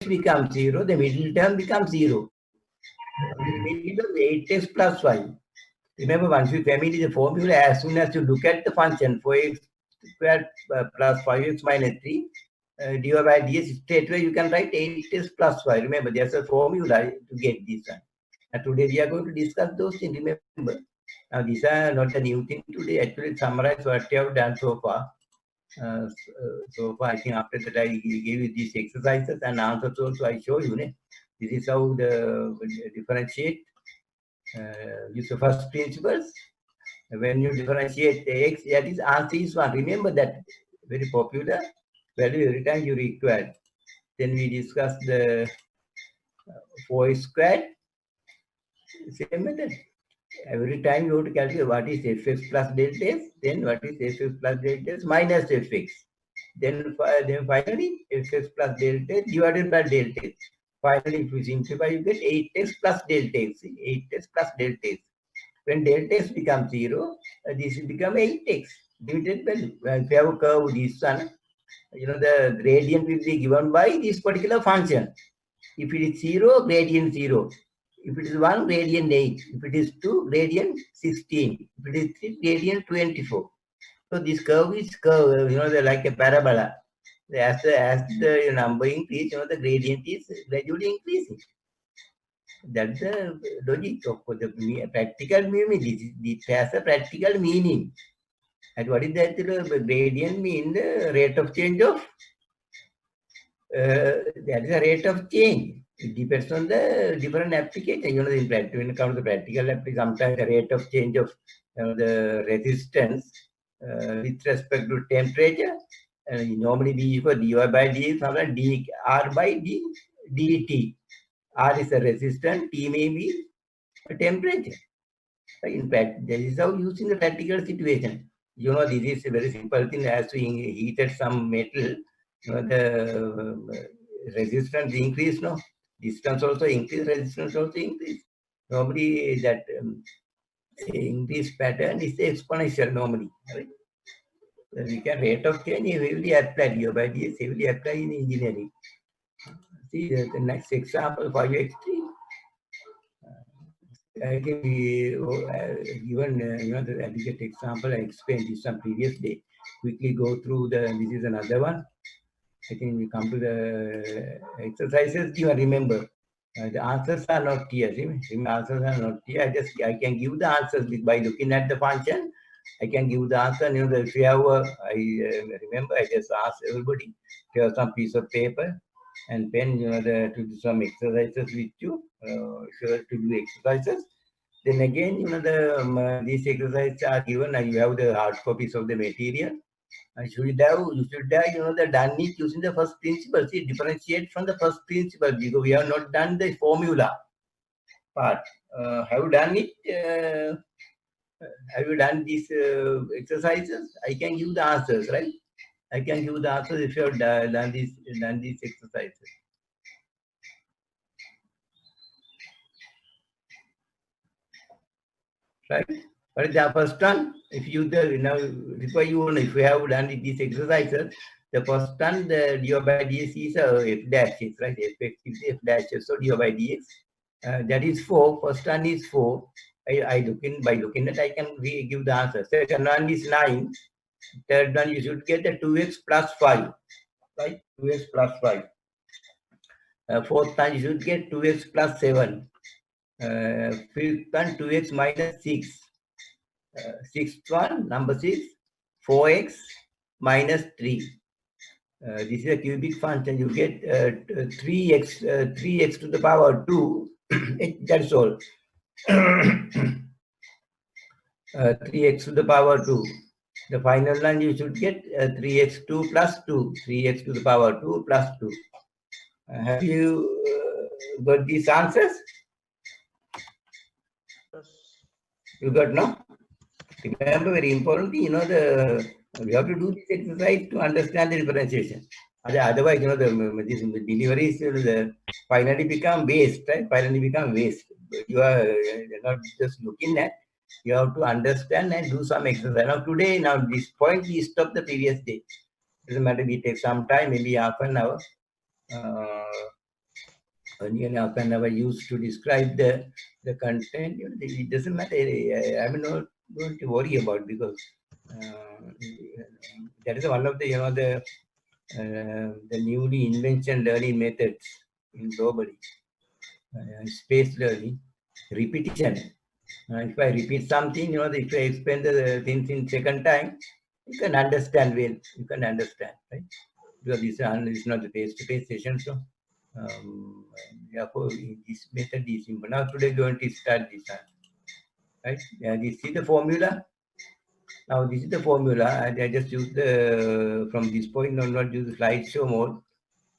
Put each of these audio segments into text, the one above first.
becomes 0, the middle term becomes 0. Minimum 8x plus 5. Remember, once you familiar the formula, as soon as you look at the function 4x squared plus 5x minus 3, divided by ds, straight away you can write 8x plus 5. Remember, there's a formula to get this one. And today we are going to discuss those things, remember. Now, these are not a new thing today. Actually, summarize what you have done so far. So far, I think after that I gave you these exercises and answers also I show you. This is how the differentiate use the first principles. When you differentiate the x, that is answer is 1. Remember that very popular value every time you require. Then we discuss the 4 squared. Same method. Every time you have to calculate what is fx plus delta s, then what is fx plus delta s minus fx. Then finally, fx plus delta s divided by delta s. Finally, if you simplify, you get 8x plus delta x. 8x plus delta x. When delta x becomes 0, this will become 8x. Limited value. If you have a curve, this one, the gradient will be given by this particular function. If it is 0, gradient 0. If it is 1, gradient 8. If it is 2, gradient 16. If it is 3, gradient 24. So this curve is they're like a parabola. As the number increase, the gradient is gradually increasing. That's the logic of the practical meaning. This has a practical meaning. And what is that? The gradient mean the rate of change of that is a rate of change. It depends on the different application. In practice, when it comes to practical application, sometimes the rate of change of the resistance with respect to temperature normally be equal dy by dx, sometimes d r by d dt. R is a resistance, T may be a temperature. In fact, this is how used in the practical situation. This is a very simple thing. As we heated some metal, the resistance increase, no? Distance also increase, resistance also increase. Normally, that increase pattern is exponential normally. Right? We can rate of change heavily apply here by this heavily apply in engineering. See the next example 5x3. I think we given the aggregate example I explained this some previous day. Quickly go through this is another one. I think we come to the exercises. You remember the answers are not here. The answers are not here. I can give the answers by looking at the function. I can give the answer. If you have I remember I just asked everybody to have some piece of paper and pen, to do some exercises with you. To do exercises. Then again, these exercises are given and you have the hard copies of the material. You should have, the done it using the first principle. See, differentiate from the first principle because we have not done the formula part. Have you done it? Have you done these exercises? I can give the answers, right? I can give the answers if you have done these exercises. Right? What is the first one? If you if you have done these exercises, the first one, the dy by dx is f dash, right? F is f dash, so dy by dx. That is 4. First one is 4. By looking at I can give the answer. Second one is 9. Third one you should get the 2x plus 5, right? 2x plus 5. Fourth one you should get 2x plus 7. Fifth one 2x minus 6. Sixth one, number 6, 4x minus 3. This is a cubic function. You get 3x to the power 2. That's all. 3x to the power 2. The final one you should get 3x2 plus 2. 3x to the power 2 plus 2. Have you got these answers? Yes. You got, no? Remember, very important thing, we have to do this exercise to understand the differentiation. Otherwise, this deliveries finally become waste, right? Finally become waste. You are not just looking at, you have to understand and do some exercise. Now this point we stop the previous day. Doesn't matter, we take some time, maybe half an hour. Nearly half an hour used to describe the content. It doesn't matter. I'm not going to worry about, because that is one of the newly invention learning methods in globally. Space learning, repetition. If I repeat something, if I explain the things in second time, you can understand well. You can understand, right? Because this is not a face-to-face session, so therefore this method is simple. Now today going to start this one, right? This is the formula. Now this is the formula, and I just use the from this point on, not use the slideshow mode,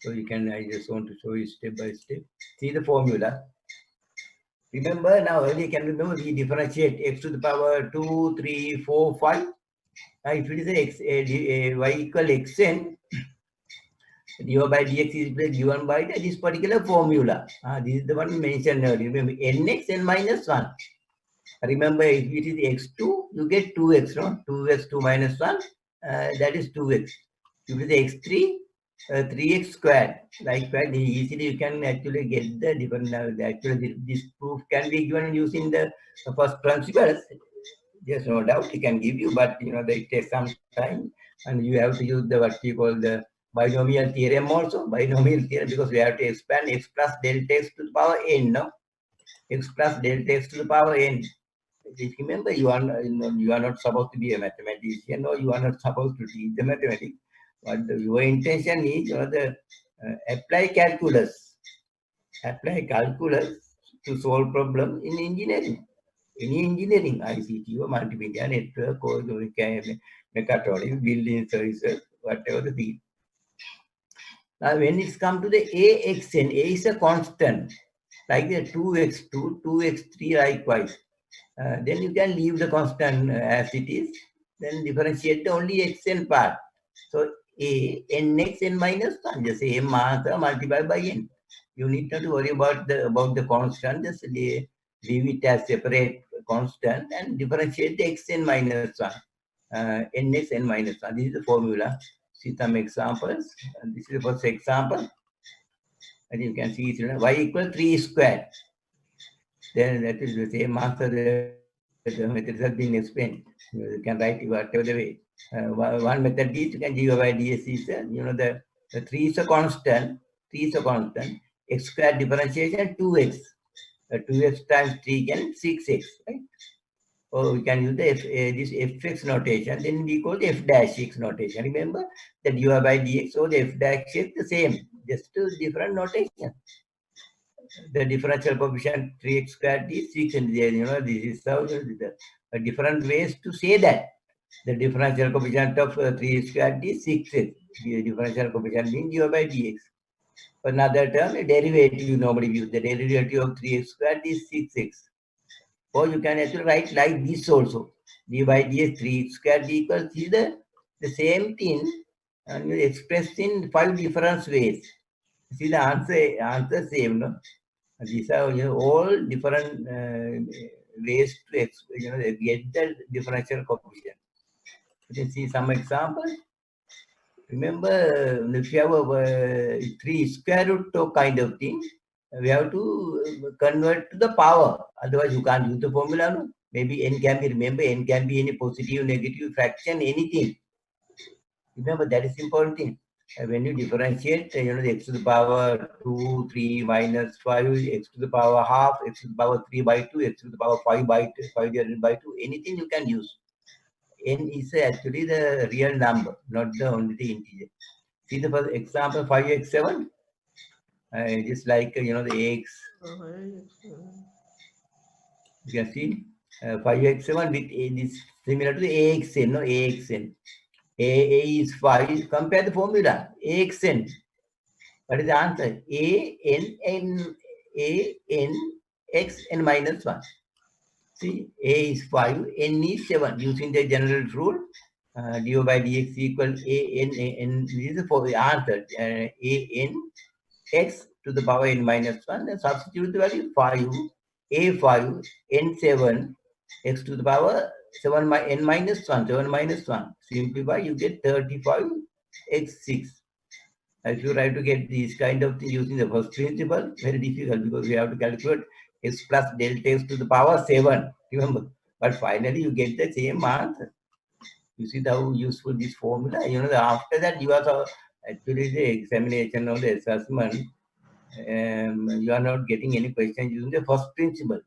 so you can. I just want to show you step by step. See the formula. Remember now, earlier can remember we differentiate x to the power 2, 3, 4, 5. Now if it is y equal xn, dy by dx is given by this particular formula. This is the one mentioned earlier. Remember nx n minus 1. Remember, if it is x2, you get 2x, no? 2x2 minus 1, that is 2x. If it is x3, 3x squared. Like that, easily you can actually get the different. Actually, this proof can be given using the first principles. There's no doubt it can give you, but they take some time, and you have to use the what you call the binomial theorem also. Binomial theorem, because we have to expand x plus delta x to the power n, no? X plus delta x to the power n. Remember, you are not supposed to be a mathematician, or you are not supposed to teach the mathematics. But your intention is apply calculus. Apply calculus to solve problem in engineering. Any engineering, ICT or multimedia, network or mechatronics, building services, whatever the field. Now, when it's come to the AXN, A is a constant, like the 2x2, 2x3 likewise. Then you can leave the constant as it is, then differentiate the only xn part. So a nx n minus 1, just say m answer multiplied by n. You need not to worry about the constant, just leave it as separate constant and differentiate the xn minus 1. Nx n minus 1. This is the formula. See some examples. This is the first example. And you can see y equal 3 squared. Then that is the same answer that the method has been explained. You can write it whatever the way. One method is you can give by ds is the 3 is a constant. 3 is a constant. X squared differentiation 2x. 2x times 3 can 6x, right? Or we can use this fx notation. Then we call the f dash x notation. Remember that dy by dx or the f dash x the same, just different notation. The differential coefficient 3x squared is 6, and this is how different ways to say that. The differential coefficient of 3 squared is 6x. The differential coefficient means dy by dx. Another term, a derivative, you normally use. The derivative of 3x squared is 6x. Or you can actually write like this also. dy by dx 3x squared equals the same thing, and expressed in 5 different ways. See the answer same, no? These are all different ways to get the differential coefficient. You can see some examples. Remember, if you have a 3 square root kind of thing, we have to convert to the power. Otherwise, you can't use the formula. No? Maybe n can be, remember, n can be any positive, negative fraction, anything. Remember, that is important thing. When you differentiate, the x to the power 2, 3 minus 5, x to the power half, x to the power 3 by 2, x to the power 5 by 2, 5 divided by 2, anything you can use. N is actually the real number, not the only the integer. See the first example, 5x7. Just like, the x. You can see 5x7 with this similar to the axn, no? Axn. A is 5. Compare the formula. Axn. What is the answer? X n minus 1. See, A is 5, N is 7. Using the general rule, dy by dx equal n. This is for the answer. An x to the power n minus 1. Then substitute the value 5, A5, N7, x to the power 7 n minus 1, 7 minus 1. Simplify, you get 35, x6. If you try to get these kind of things using the first principle, very difficult because we have to calculate x plus delta x to the power 7, remember. But finally you get the same answer. You see how useful this formula. After that you are actually the examination or the assessment. You are not getting any question using the first principle.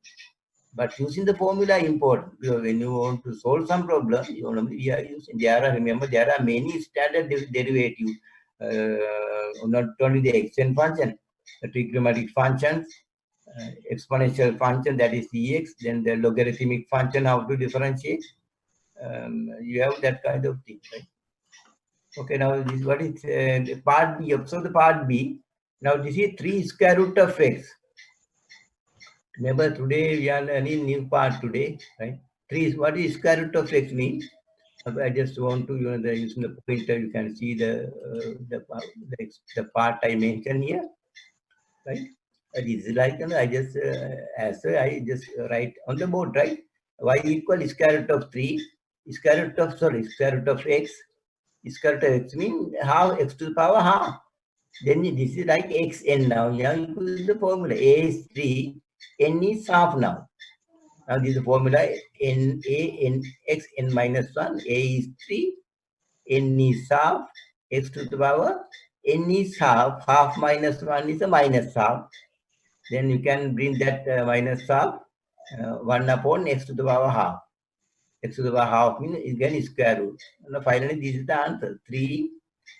But using the formula important because when you want to solve some problem, we are using. Remember, there are many standard derivatives. Not only the extent function, the trigonometric functions, exponential function that is ex, then the logarithmic function how to differentiate. You have that kind of thing, right? Okay, now this what is the part B. Observe the part B. Now this is 3 square root of x. Remember today we are learning new part today, right? 3 what is square root of x mean? I just want to using the pointer you can see the part I mentioned here, right? This is like I just I just write on the board, right? Y equal square root of 3, square root of x. Square root of x means half x to the power half. Then this is like xn now. Now you put the formula. A is 3, n is half now. Now this is the formula n x n minus 1. A is 3, n is half, x to the power, n is half, half minus 1 is a minus half. Then you can bring that minus half, 1 upon x to the power half. X to the power half means again square root. And finally this is the answer. 3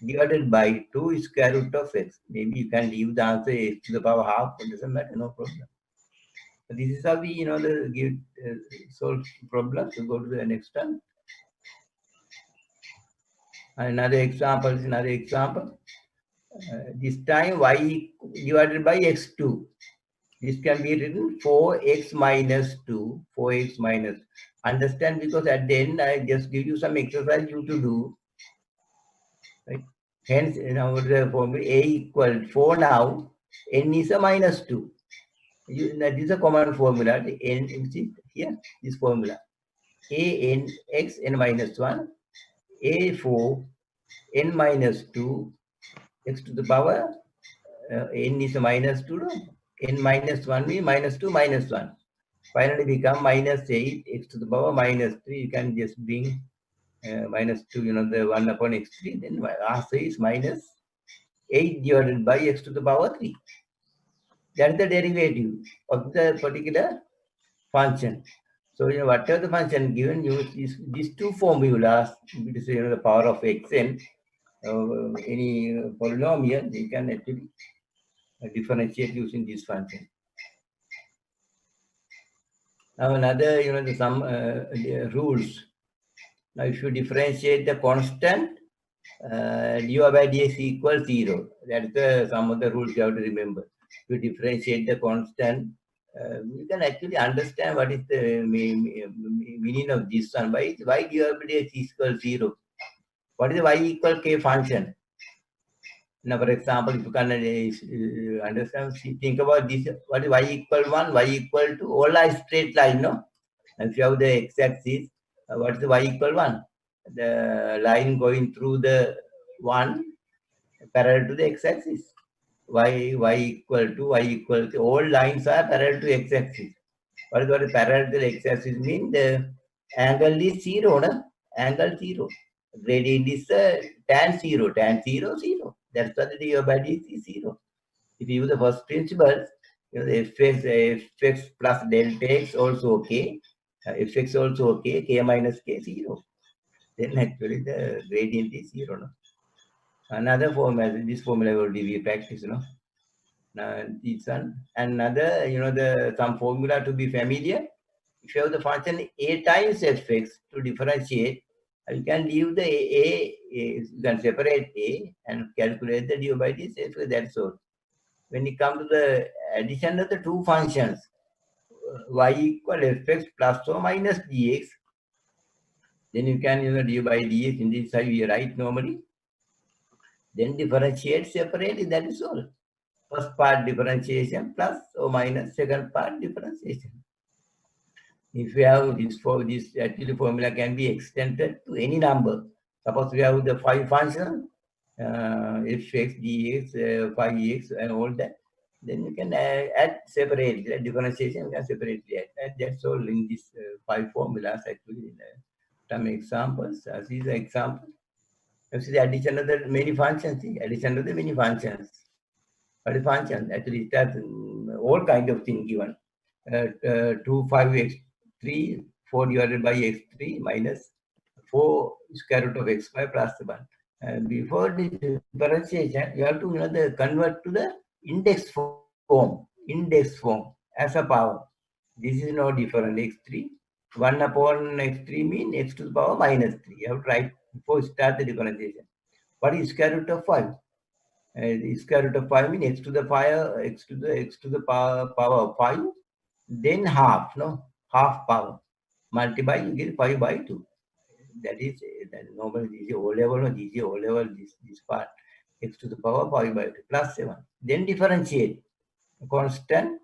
divided by 2 is square root of x. Maybe you can leave the answer x to the power half, it doesn't matter, no problem. But this is how we solve problems. So go to the next one. Another example. This time y divided by x2. This can be written 4x minus 2. 4x minus. Understand, because at the end I just give you some exercise you to do. Right? Hence, now the formula a equal 4 now. N is a minus 2. This is a common formula. The n is here. This formula. A n x n minus 1. A4 n minus 2 x to the power n is a minus 2, no? N minus 1 means minus 2 minus 1. Finally become minus 8 x to the power minus 3. You can just bring minus 2, the 1 upon x3. Then answer is minus 8 divided by x to the power 3. That's the derivative of the particular function. So, whatever the function given, use these two formulas, it is, the power of xn, any polynomial, you can actually differentiate using this function. Now another, some rules. Now if you differentiate the constant, dy by dx equals 0. That's some of the rules you have to remember. If you differentiate the constant, you can actually understand what is the meaning of this one. Why dy by dx equals 0? What is the y equal k function? Now, for example, if you can understand, think about this. What is y equal 1, y equal 2? All are straight line, no? And if you have the x-axis, what is the y equal 1? The line going through the 1 parallel to the x-axis. Y equal to, y equal to, all lines are parallel to x-axis. What is parallel to the x-axis mean? The angle is 0, no? Angle 0. Gradient is tan 0, 0. That's why the dy by dx is 0. If you use the first principle, the fx plus delta x also okay, fx also okay, k minus k 0. Then actually the gradient is 0. No? Another formula, this formula will be practice, this one. Another, some formula to be familiar. If you have the function a times fx to differentiate, you can leave the you can separate a and calculate the dy by dx. That's all. When it comes to the addition of the two functions, y equal fx plus or minus dx, then you can dy by dx in this side we write normally. Then differentiate separately, that is all. First part differentiation plus or minus, second part differentiation. If we have this actually formula can be extended to any number. Suppose we have the 5 functions, fx, dx, 5x, and all that. Then you can add separately. The differentiation you can separately add. That's all in this 5 formulas actually. Some examples. These are examples. You see the addition of the many functions. See, addition of the many functions. What is function? Actually, that's all kind of thing given. 2, 5x3, 4 divided by x3 minus 4 square root of x5 plus 1. Before the differentiation, you have to convert to the index form as a power. This is no different. X3, 1 upon x3 means x to the power minus 3. You have to write before start the differentiation. What is square root of 5? The square root of 5 means x to the power of 5, then half, half power. Multiply, you get 5 by 2. That is normal GC O level or GC O level, this part, x to the power 5 by 2 plus 7. Then differentiate. Constant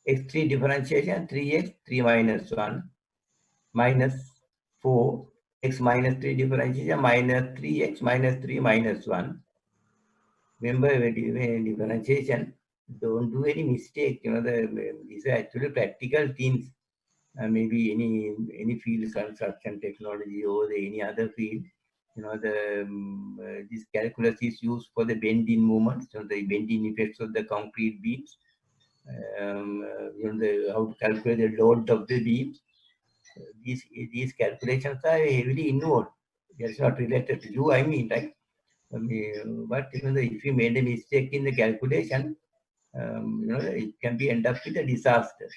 x3 differentiation 3x 3 minus 1 minus 4 x minus 3 differentiation minus 3x minus 3 minus 1. Remember, when differentiation, don't do any mistake. These are actually practical things. Maybe any field, construction technology or any other field. This calculus is used for the bending movements, the bending effects of the concrete beams. How to calculate the load of the beams. These calculations are heavily involved. That's not related to you, I mean, right? But if you made a mistake in the calculation, it can be end up with a disaster,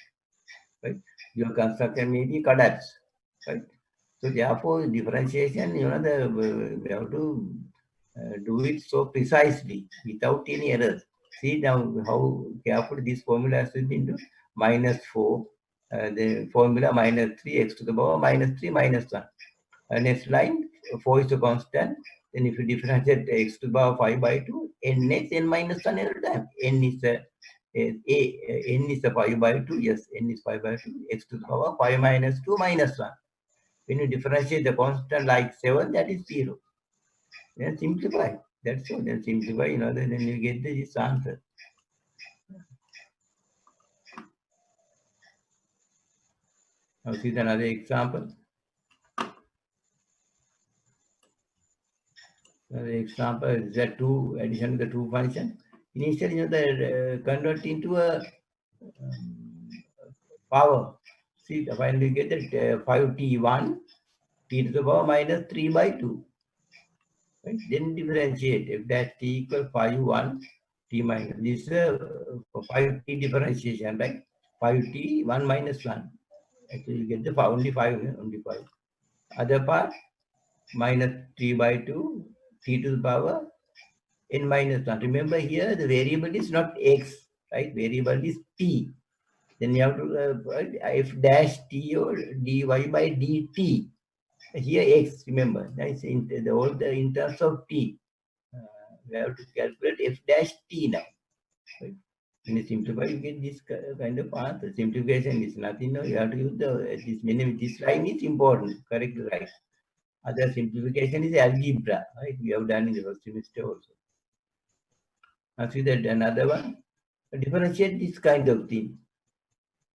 right? Your construction may be collapse, right? So therefore, differentiation, we have to do it so precisely without any errors. See now how careful this formula has been into minus 4, the formula minus 3x to the power minus 3 minus 1. Next line, 4 is a constant. Then if you differentiate x to the power 5 by 2, nx n minus 1 every time. N is n is 5 by 2. Yes, n is 5 by 2. X to the power 5 minus 2 minus 1. When you differentiate the constant like 7, that is 0. Then simplify. That's all. Then simplify, then you get this answer. Now see another example. Another example is the addition of the two function. Initially, the convert into a power. See, finally get that 5t1 t to the power minus 3 by 2. Right? Then differentiate f dash t equal 5 1 t minus. This is 5t differentiation, right? 5t 1 minus 1. Actually, you get the only 5, only 5. Other part minus 3 by 2 t to the power n minus 1. Remember here the variable is not x, right? Variable is t. Then you have to f dash t or dy by dt. Here x, remember, that's in terms of t. We have to calculate f dash t now. Right? When you simplify, you get this kind of answer. Simplification is nothing. No, you have to use this line is important. Correct, right? Other simplification is algebra, right? We have done in the first semester also. Now see that another one. Differentiate this kind of thing.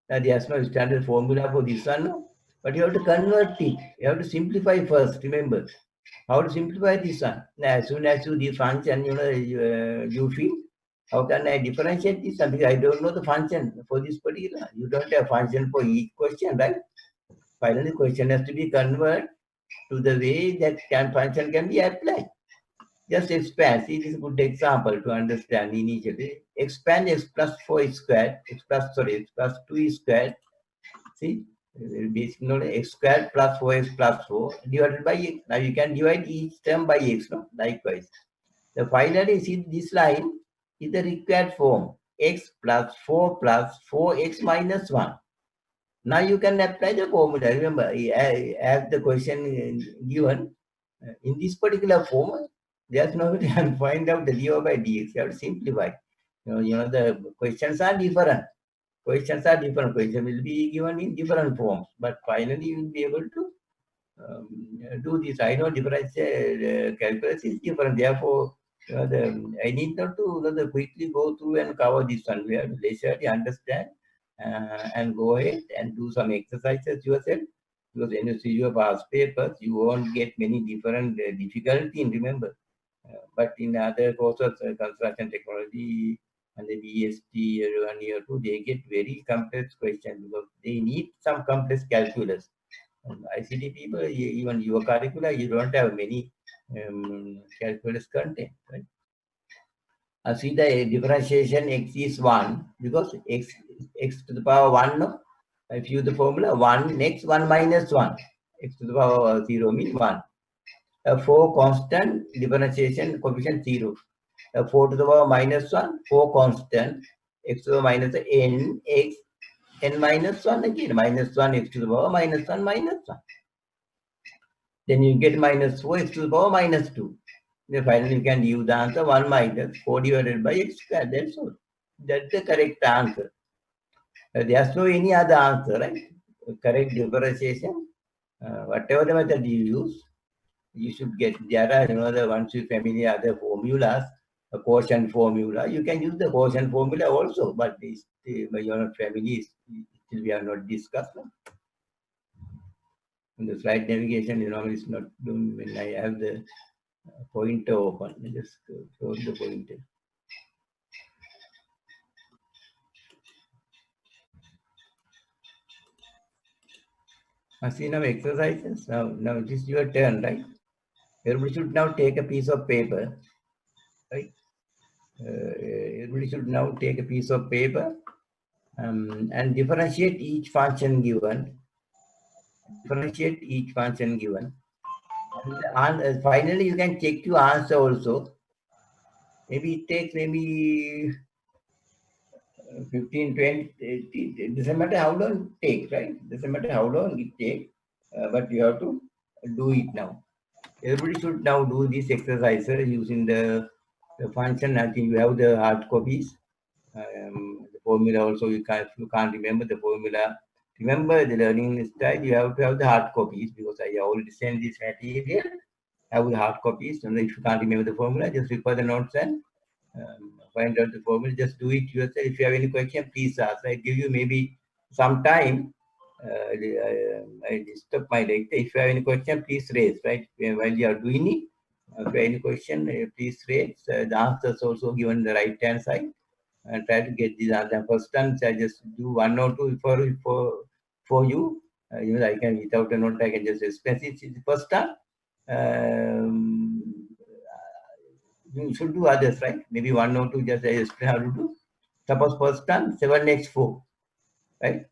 Now there's no standard formula for this one, no? But you have to convert it. You have to simplify first. Remember how to simplify this one. Now, as soon as you this function, you feel how can I differentiate this one? Because I don't know the function for this particular. You don't have function for each question, right? Finally, the question has to be converted to the way that function can be applied. Just expand. See, this is a good example to understand initially. Expand x plus 4 squared, x plus 2 squared. See, basically x squared plus 4x plus 4 divided by x. Now you can divide each term by x, no? Likewise. The finally, see this line is the required form. X plus 4x minus 1. Now you can apply the formula. Remember, as the question given, in this particular form, there's no way to find out the dy by dx. You have to simplify. The questions are different. Questions will be given in different forms, but finally you will be able to do this. I know differential calculus is different. Therefore, I need not to quickly go through and cover this one. We have to leisurely understand and go ahead and do some exercises yourself. Because when you see your past papers, you won't get many different difficulty in remember. But in other courses, construction technology and the BST year 1, year 2, they get very complex questions because they need some complex calculus. ICT people, even your curricula, you don't have many calculus content, right? See the differentiation x is 1 because x to the power 1, no? If you use the formula 1, next 1 minus 1, x to the power 0 means 1. 4 constant, differentiation coefficient 0. 4 to the power minus 1, 4 constant, x to the power minus n, x, n minus 1 again, minus 1, x to the power minus 1, minus 1. Then you get minus 4 x to the power minus 2. Then finally you can use the answer 1 minus 4 divided by x square. That's all. That's the correct answer. There's no any other answer, right? Correct differentiation. Whatever the method you use, you should get. There are the once you familiar other formulas, a quotient formula. You can use the quotient formula also, but you're not familiar. Still we are not discussed. And the slide navigation, is not doing when I have the pointer open. I just close the pointer. See now exercises. Now it is your turn, right? Everybody should now take a piece of paper, right? Everybody should now take a piece of paper and differentiate each function given. Differentiate each function given. And finally, you can check your answer also. Maybe it takes maybe 15, 20, it doesn't matter how long it takes, right? It doesn't matter how long it takes, but you have to do it now. Everybody should now do this exercise using the function. I think you have the hard copies. The formula also, if you can't remember the formula, remember the learning style, you have to have the hard copies because I already sent this material. Have the hard copies. And if you can't remember the formula, just refer the notes and find out the formula. Just do it yourself. If you have any question, please ask. I give you maybe some time. I disturb my lecture. If you have any question, please raise. Right while you are doing it. If you have any question, please raise. The answers also given the right hand side. And try to get these answers. First time, I just do 1 or 2 for you. I can without a note. I can just express it. First time. You should do others, right? Maybe 1 or 2 just explain how to do. Suppose first time 7x4, right?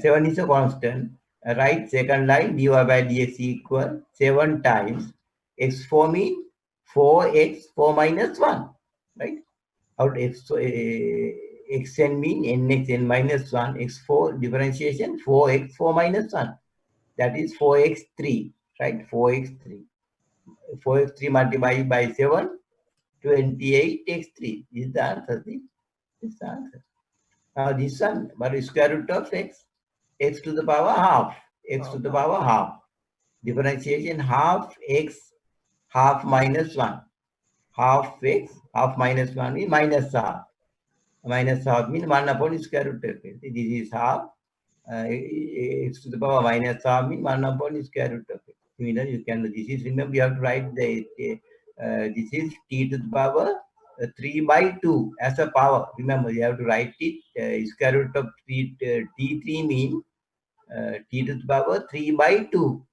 7 is a constant. Right, second line dy by dx equal 7 times x4 mean 4x 4 minus 1, right? Out x so xn mean nx n minus 1, x4 differentiation 4x 4 minus 1. That is 4x3, right? 4x3. 4x3 multiplied by 7, 28x3. This is the answer. This is the answer. Now this one, what is square root of x to the power half, x to the power half. Differentiation half x, half minus 1. Half x, half minus 1 means minus half. Minus half means 1 upon square root of x. This is half. X to the power minus half means 1 upon square root of x. You can, this is, remember, you have to write this is t to the power 3 by 2 as a power. Remember, you have to write it. Square root of t3 means t to the power 3 by 2.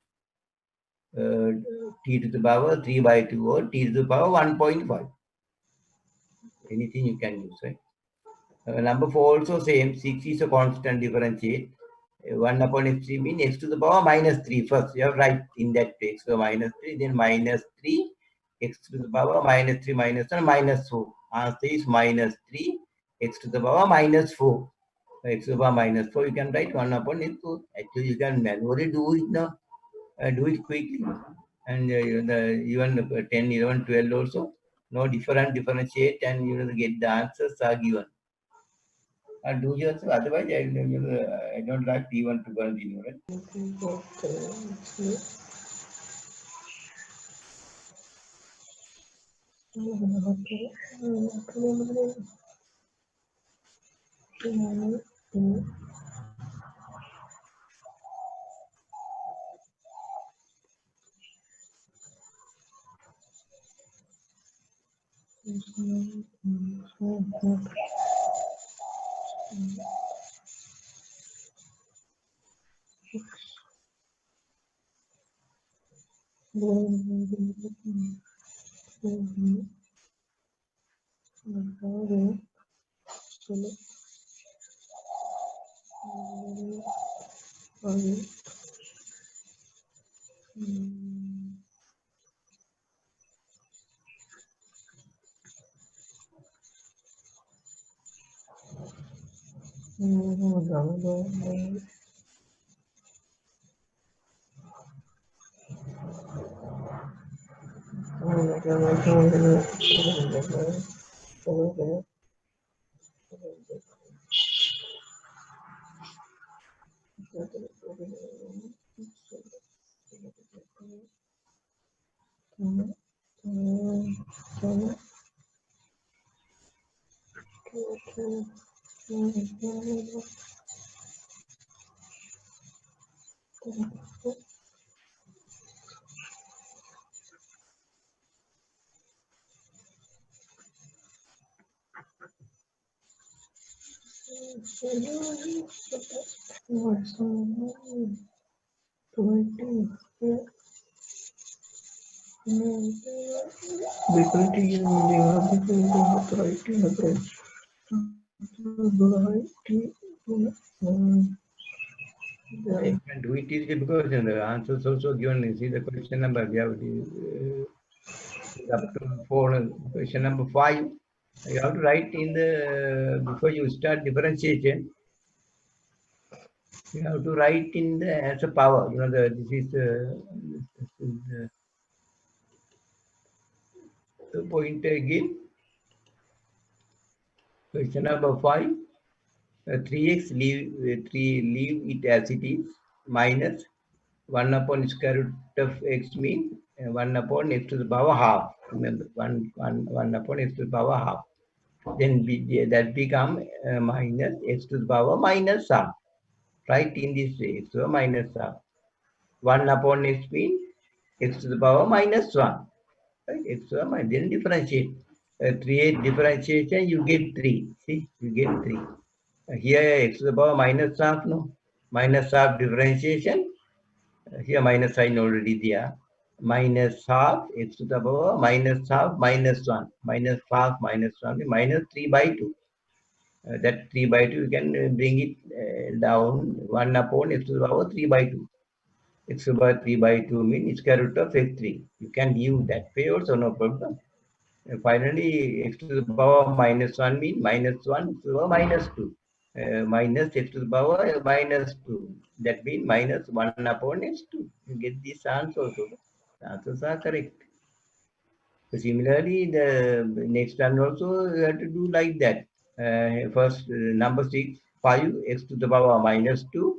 T to the power 3 by 2 or t to the power 1.5. Anything you can use, right? Number 4 also same. 6 is a constant differentiate. 1 upon x3 means x to the power minus 3 first. You have to write in that way. So minus 3, then minus 3, x to the power minus 3 minus 1 minus 4. Answer is minus 3, x to the power minus 4. X to the power minus 4, you can write 1 upon x4. Actually, you can manually do it now. Do it quickly. And even 10, 11, 12 also. No differentiate and get the answers are given. And do yours, otherwise I don't like even to continue, right? I can do it easily because the answer is also given. You see the question number. We have up to question number 5. You have to write in the before you start differentiation. You have to write in the answer power. You know this is the point again. Question number 5. 3x leave it as it is minus 1 upon square root of x mean 1 upon x to the power half. Remember 1 upon x to the power half. Then that become minus x to the power minus half. Right in this way, x to the minus half. 1 upon x mean x to the power minus 1. Right? X to the minus. Then differentiate. 3 differentiation, you get 3. See, you get 3. Here x to the power minus half, no? Minus half differentiation. Here minus sign already there. Minus half x to the power minus half minus 1. Minus half minus 1 minus 3 by 2. That 3 by 2 you can bring it down 1 upon x to the power 3 by 2. X to the power 3 by 2 means square root of x3. You can use that way also, no problem. Finally, x to the power minus 1 means minus 1 to the power minus 2. Minus x to the power minus 2. That means minus 1 upon x2. You get this answer also. The answers are correct. So similarly, the next one also you have to do like that. First, number 6, 5 x to the power minus 2.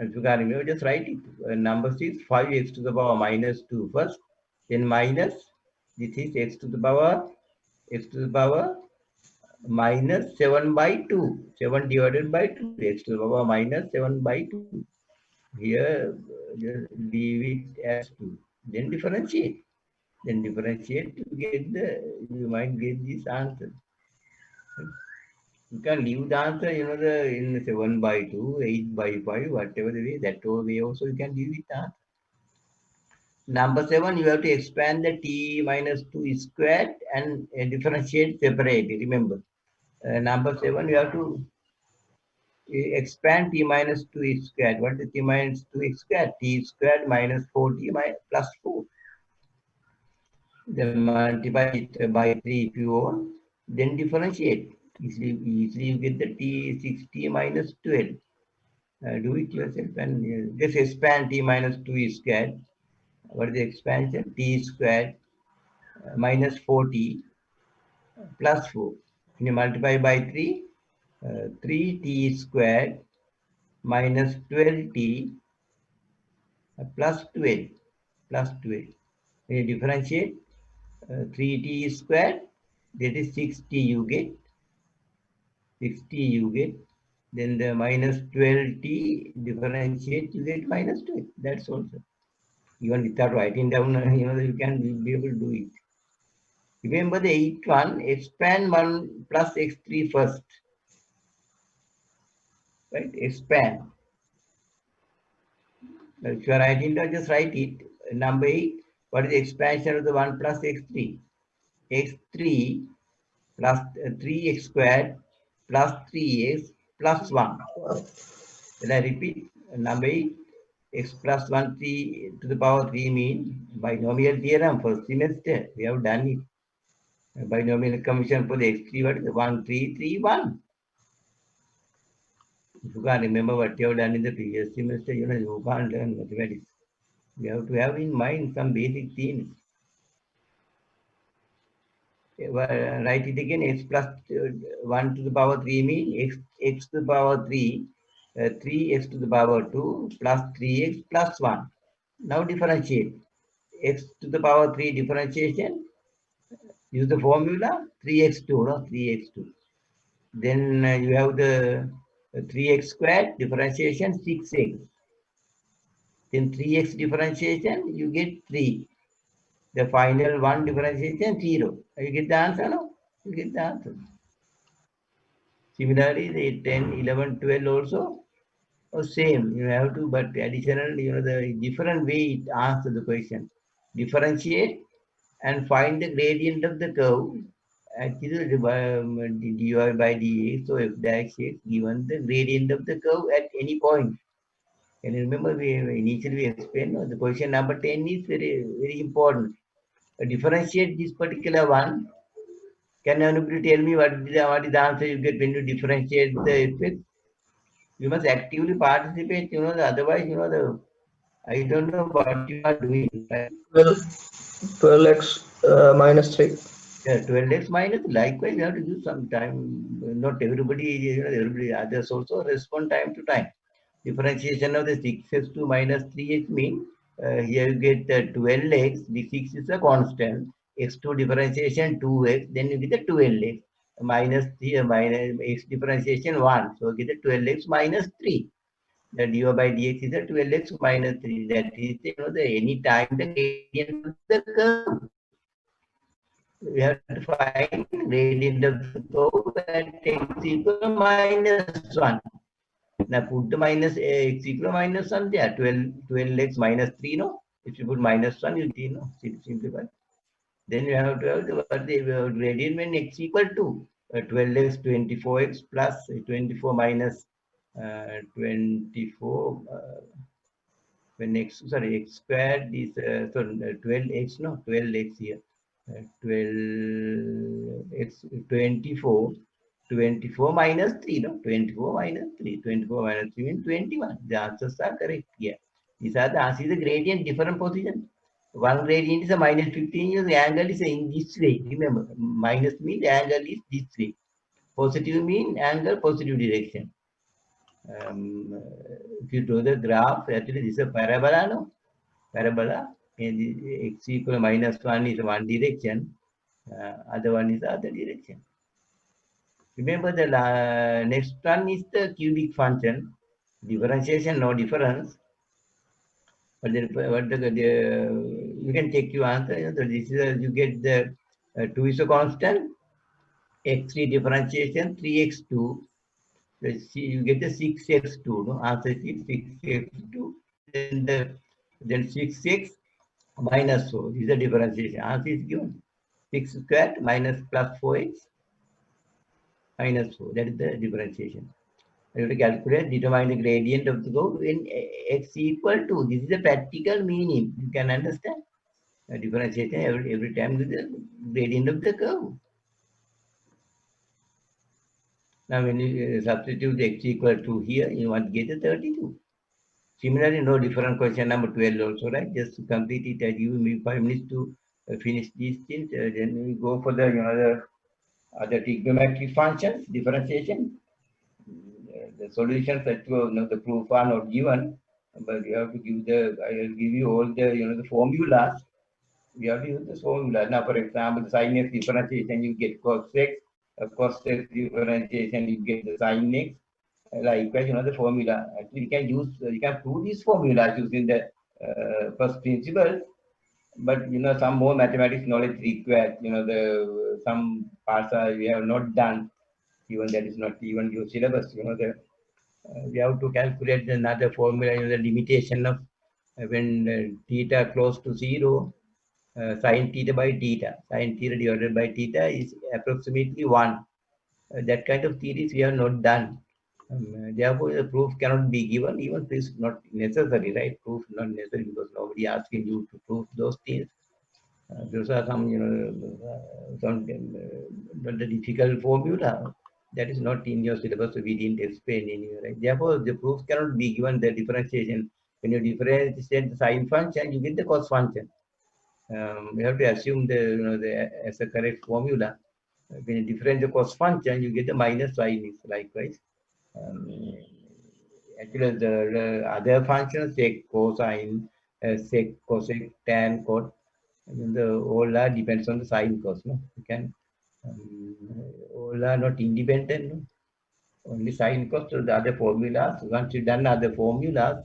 If you can remember, just write it. Number 6, 5x to the power minus 2 first. Then minus, this is x to the power minus 7 by 2. 7 divided by 2. X to the power minus 7 by 2. Here, just leave it as 2. Then differentiate. Then differentiate to get you might get this answer. You can leave the answer, in 7 by 2, 8 by 5, whatever the way, that way also you can leave it. Number 7, you have to expand the t minus 2 squared and differentiate separately. Remember, number 7, you have to expand t minus 2 squared. What is t minus 2 squared? T squared minus 4t plus 4. Then multiply it by 3 if you want. Then differentiate. Easily you get the t 6t minus 12. Do it yourself and just expand t minus 2 squared. What is the expansion? T squared minus 4t plus 4. When you multiply by 3, 3t squared minus 12t plus 12. When you differentiate, 3t squared, that is 6t you get. 6t you get. Then the minus 12t differentiate, you get minus 12. That's also. Even without writing down, you can be able to do it. Remember the 8th one, expand 1 plus x3 first. Right? Expand. If you are writing down, just write it. Number 8, what is the expansion of the 1 plus x3? x3 plus 3x squared plus 3x plus 1. Then I repeat, number 8, x plus 1 3 to the power 3 mean binomial theorem for semester. We have done it. Binomial commission for the x3, what is 1, 3, 3, 1. If you can't remember what you have done in the previous semester, you can't learn mathematics. You have to have in mind some basic things. Write it again, x plus 1 to the power 3 mean x to the power 3, 3x to the power 2 plus 3x plus 1. Now differentiate. X to the power 3 differentiation, use the formula 3x2, no? 3x2. Then you have the 3x squared differentiation 6x. Then 3x differentiation, you get 3. The final one differentiation 0. You get the answer, no? You get the answer. Similarly, the 10, 11, 12 also same. You have to, but additional, the different way it answers the question. Differentiate and find the gradient of the curve. Actually, dy by dx, so f dash x given the gradient of the curve at any point. And remember, we initially explained the question number 10 is very, very important. Differentiate this particular one. Can anybody tell me what is the answer you get when you differentiate the effect? You must actively participate, otherwise, I don't know what you are doing, right? 12x minus 3. Yeah, 12x minus, likewise, you have to give some time. Not everybody, everybody, others also respond time to time. Differentiation of the 6x2 minus 3x mean, here you get 12x, the 6 is a constant, x2 differentiation 2x, then you get the 12x, minus 3, minus x differentiation 1, so you get the 12x minus 3. The dy by dx is the 12x minus 3. That is, the any time the gradient of the curve. We have to find gradient of the curve at x equal minus 1. Now put the minus x equal minus 1 there. 12x minus 3, no? If you put minus 1, you see, no? Simplify. Then you have to have the gradient when x equal to 12x, 24x plus 24 minus 24. When x squared is 12x, no? 12x here. 12x 24 minus 3, no? 24 minus 3 means 21. The answers are correct here. These are the answers. The gradient different position. One gradient is a minus 15, the angle is in this way. Remember, minus means the angle is this way. Positive mean angle positive direction. If you draw the graph, actually this is a parabola, no? Parabola, and x equal minus 1 is one direction, other one is the other direction. Remember the next one is the cubic function. Differentiation, no difference. But then, you can take your answer. This is you get the 2 is a constant, x3 differentiation 3x2. You get the 6x2. No, answer is 6x2. Then 6x minus 4. This is the differentiation. Answer is given. 6 squared minus plus 4x minus 4. That is the differentiation. You have to calculate, determine the gradient of the curve when x equal to. This is the practical meaning. You can understand. Differentiation every time with the gradient of the curve. Now, when you substitute x equal to here, you want to get the 32. Similarly, no different question number 12 also, right? Just to complete it, I give me 5 minutes to finish these things. Then we go for the the other trigonometric functions, differentiation. The solutions that the proof are not given, but you have to give I will give you all the the formulas. we have to use this formula. Now, for example, the sin x differentiation, you get cos x. Cos x differentiation, you get the sin x. Likewise, the formula. Actually, you can prove these formulas using the first principle. But some more mathematics knowledge required. The some parts we have not done. Even that is not even your syllabus. We have to calculate another formula. The limitation of when theta close to 0. Sin theta by theta. Sin theta divided by theta is approximately 1. That kind of theories we have not done. Therefore, the proof cannot be given. Even this is not necessary, right? Proof not necessary because nobody asking you to prove those things. Those are some, some not the difficult formula. That is not in your syllabus, so we didn't explain anywhere. Right? Therefore, the proof cannot be given. The differentiation. When you differentiate the sine function, you get the cos function. We have to assume as a correct formula. When you differentiate the cos function, you get the minus sine. Likewise. Actually, the other functions, sec, cosine, sec, cosec, tan, cot, all are depends on the sine cos. No, you can all are not independent. No? Only sine cos. So the other formulas. Once you done other formulas,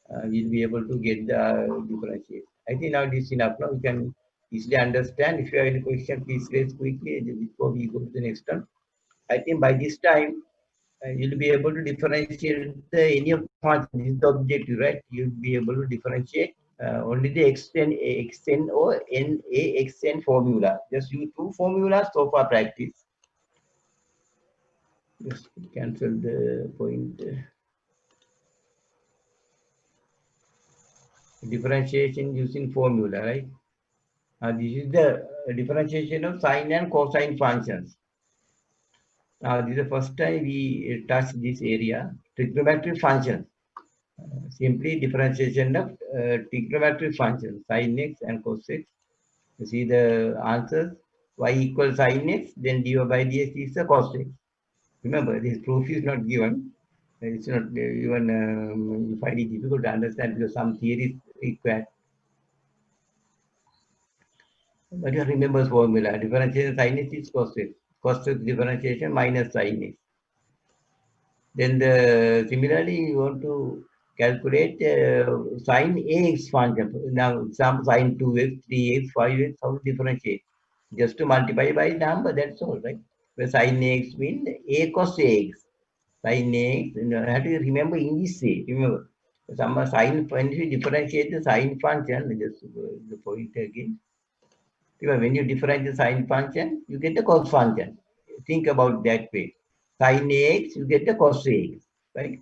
we'll be able to get the differentiate. I think now this is enough. Now we can easily understand. If you have any question, please raise quickly before we go to the next one. I think by this time you'll be able to differentiate any of the functions. This is the objective, right? You'll be able to differentiate only the xn or naxn formula. Just use two formulas so far practice. Just cancel the point. Differentiation using formula, right? This is the differentiation of sine and cosine functions. Now, this is the first time we touch this area, trigonometric functions. Simply differentiation of trigonometric functions, sin x and cos x. You see the answers, y equals sin x, then dy by dx is the cos x. Remember, this proof is not given. It's not even, you find it difficult to understand because some theories required. But you remember formula, differentiation sin x is cos x. Cos x differentiation minus sin x. Then similarly, you want to calculate sin ax function. Now, some sin 2x, 3x, 5x, how to differentiate? Just to multiply by number, that's all, right? Where sin ax means a cos ax. Sin ax, have to remember English say. Remember, some sin, when you differentiate the sin function, just the point again. When you differentiate the sine function, you get the cos function. Think about that way. Sin ax, you get the cos ax, right?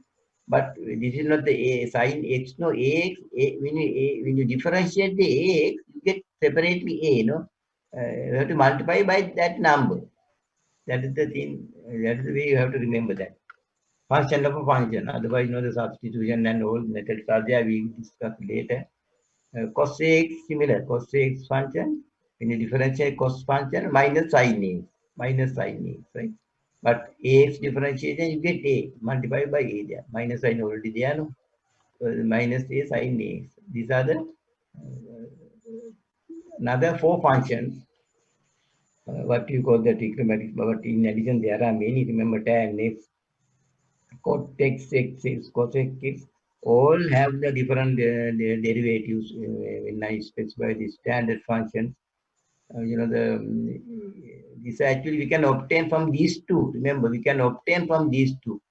But this is not the sin x, no ax. When you differentiate the ax, you get separately a, no? You have to multiply by that number. That is the thing. That is the way you have to remember that. Function of a function. Otherwise, the substitution and all methods are there. We will discuss later. Cos ax similar. Cos ax function. When you differentiate cos function minus sin ax, right? But ax differentiation, you get a multiplied by a there. Minus sign already there, no? Minus a sin ax. These are the another four functions. What you call the trigonometric, but in addition there are many. Remember tan x, cot x, cos x, all have the different derivatives. When I specify the standard functions, this actually we can obtain from these two. Remember, we can obtain from these two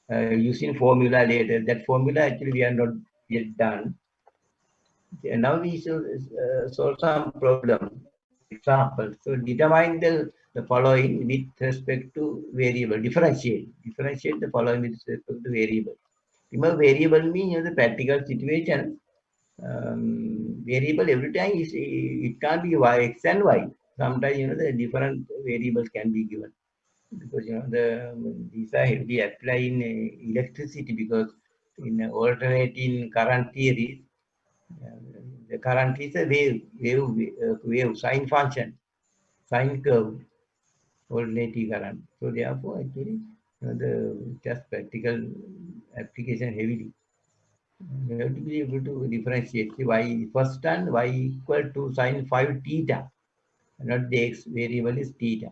using formula later. That formula actually we are not yet done. And now we should solve some problem. Example. So determine the following with respect to variable. Differentiate the following with respect to variable. Remember, variable means the practical situation. Variable every time is it can't be y, x and y. Sometimes the different variables can be given because these are heavily applied in electricity because in alternating current theory, the current is a wave sine function, sine curve, alternating current. So therefore, actually, the just practical application heavily. You have to be able to differentiate the y first and y equal to sine 5 theta, not the x variable is theta.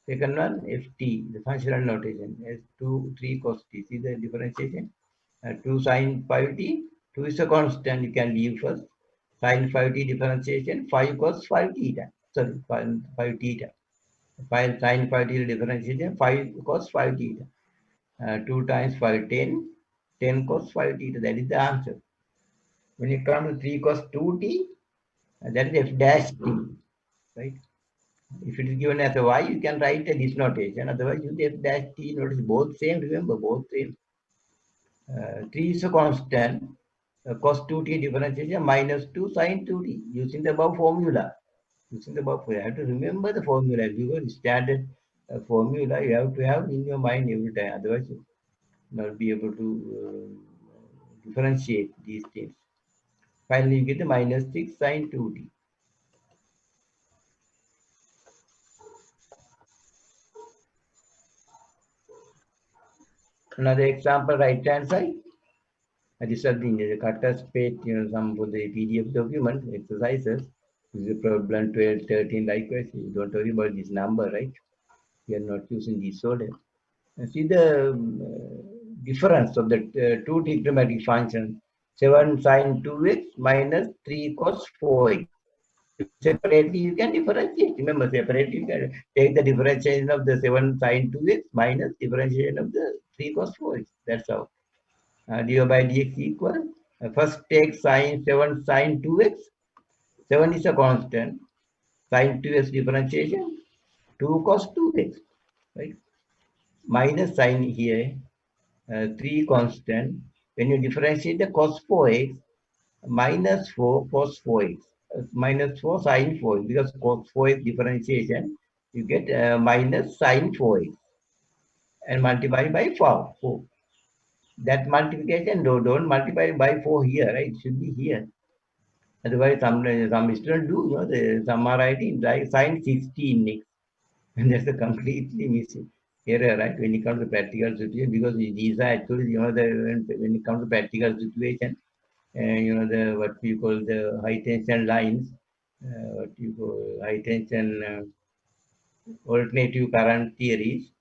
Second one, ft, the functional notation is 2, 3 cos t. See the differentiation? 2 sine 5t, 2 is a constant, you can leave first. Sine 5t differentiation, 5 cos 5 theta. Sorry, 5 theta. 5 sine 5t differentiation, 5 cos 5 theta. 2 times 5, 10. 10 cos 5 theta, that is the answer. When you come to 3 cos 2t, that is f dash t, right? If it is given as a y, you can write a this notation. Otherwise, use f dash t. Notice both same. Remember, both same. 3 is a constant. Cos 2t differentiation minus 2 sine 2t using the above formula. Using the above formula. You have to remember the formula. Because standard formula you have to have in your mind every time. Otherwise, you will not be able to differentiate these things. Finally, you get the minus 6 sine 2t. Another example, right hand side. These are the cutters page, some for the PDF document exercises. This is problem 12, 13, likewise. You don't worry about this number, right? We are not using this order. See the difference of the two trigonometric functions. 7 sine 2x minus 3 cos 4x. Separately, you can differentiate. Remember, separately, you can take the differentiation of the 7 sine 2x minus differentiation of the 3 cos 4x. That's how. Dy by dx equal. First take sine 7 sine 2x. 7 is a constant. Sine 2x differentiation. 2 cos 2x. Right? Minus sine here. 3 constant. When you differentiate the cos 4x, minus 4 cos 4x. Minus 4 sine 4x. Because cos 4x differentiation, you get minus sine 4x. And multiply by 4. That multiplication, don't multiply by 4 here, right? It should be here. Otherwise, some students do, some are writing like sine 16 next. And that's a completely missing error, right? When it comes to practical situation, because these are actually, when it comes to practical situation, the what we call the high tension lines, what you call high tension alternative current theories,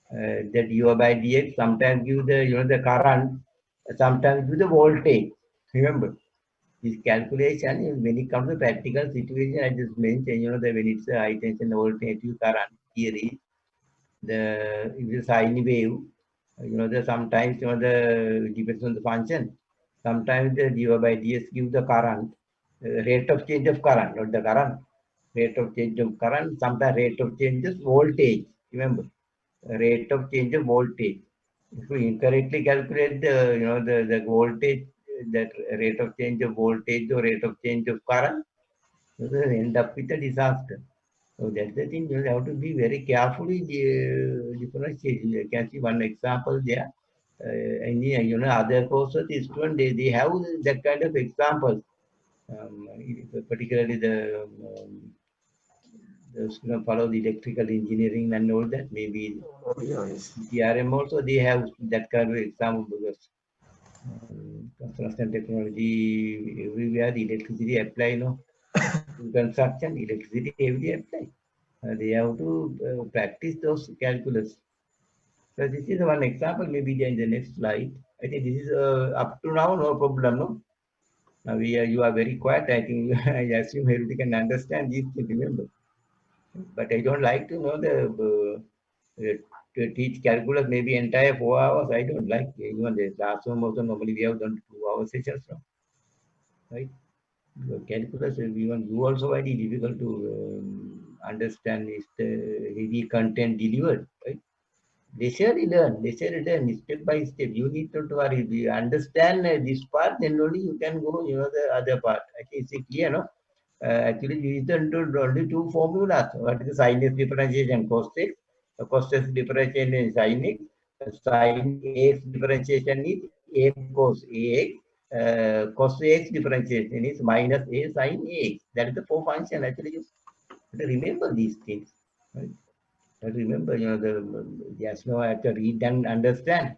that u by dx sometimes give the the current, sometimes give the voltage. Remember this calculation when it comes to practical situation. I just mentioned that when it's a high tension alternative current theory, the if the sine wave, the sometimes the depends on the function. Sometimes the dy by dx give the current, rate of change of current, not the current, rate of change of current. Sometimes rate of change of voltage. Remember, rate of change of voltage. If we incorrectly calculate the voltage, that rate of change of voltage or rate of change of current, you will end up with a disaster. So that's the thing. You have to be very carefully differentiating. You can see one example there. Other courses, the student they have that kind of examples. Particularly the student follow the electrical engineering and all that. Maybe Yes. CRM also they have that kind of example, because construction technology everywhere the electricity apply. In construction, electricity heavily apply. They have to practice those calculus. So this is one example. Maybe in the next slide. I think this is up to now no problem. No, now you are very quiet. I think I assume everybody can understand this. Remember, but I don't like to know to teach calculus maybe entire 4 hours. I don't like. Even the classroom also normally we have done 2 hour sessions, no? Right? Calculus, even you also very difficult to understand is the heavy content delivered, right? They learn step by step. You need to worry. If you understand this part, then only you can go, the other part. I think it's clear, no? Actually, we need to only two formulas. What is the sin x differentiation cos x? Cos x differentiation is sin x. Sin x differentiation is a cos ax. Cos x differentiation is minus a sin ax. That is the four function. Actually, you have to remember these things. Right? Remember, the yes, no, I have to read and understand.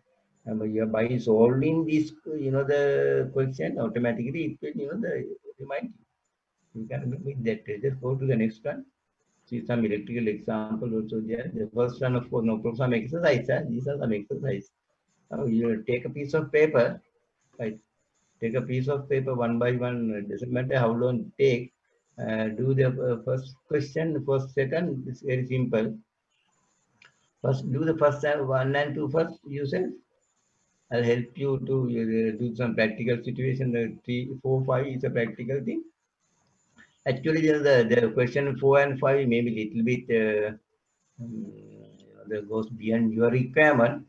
By solving this, the question automatically it will, remind you. You can make that. Just go to the next one. See some electrical example also there. The first one, of course, no problem. Some exercise. These are some exercise. Now you take a piece of paper, right? Take a piece of paper one by one. It doesn't matter how long it take. Do the first question, first, second. It's very simple. First, do the first one and two first yourself. I'll help you to do some practical situation. The 3, 4, 5 is a practical thing. Actually, the question 4 and 5 may be little bit that goes beyond your requirement.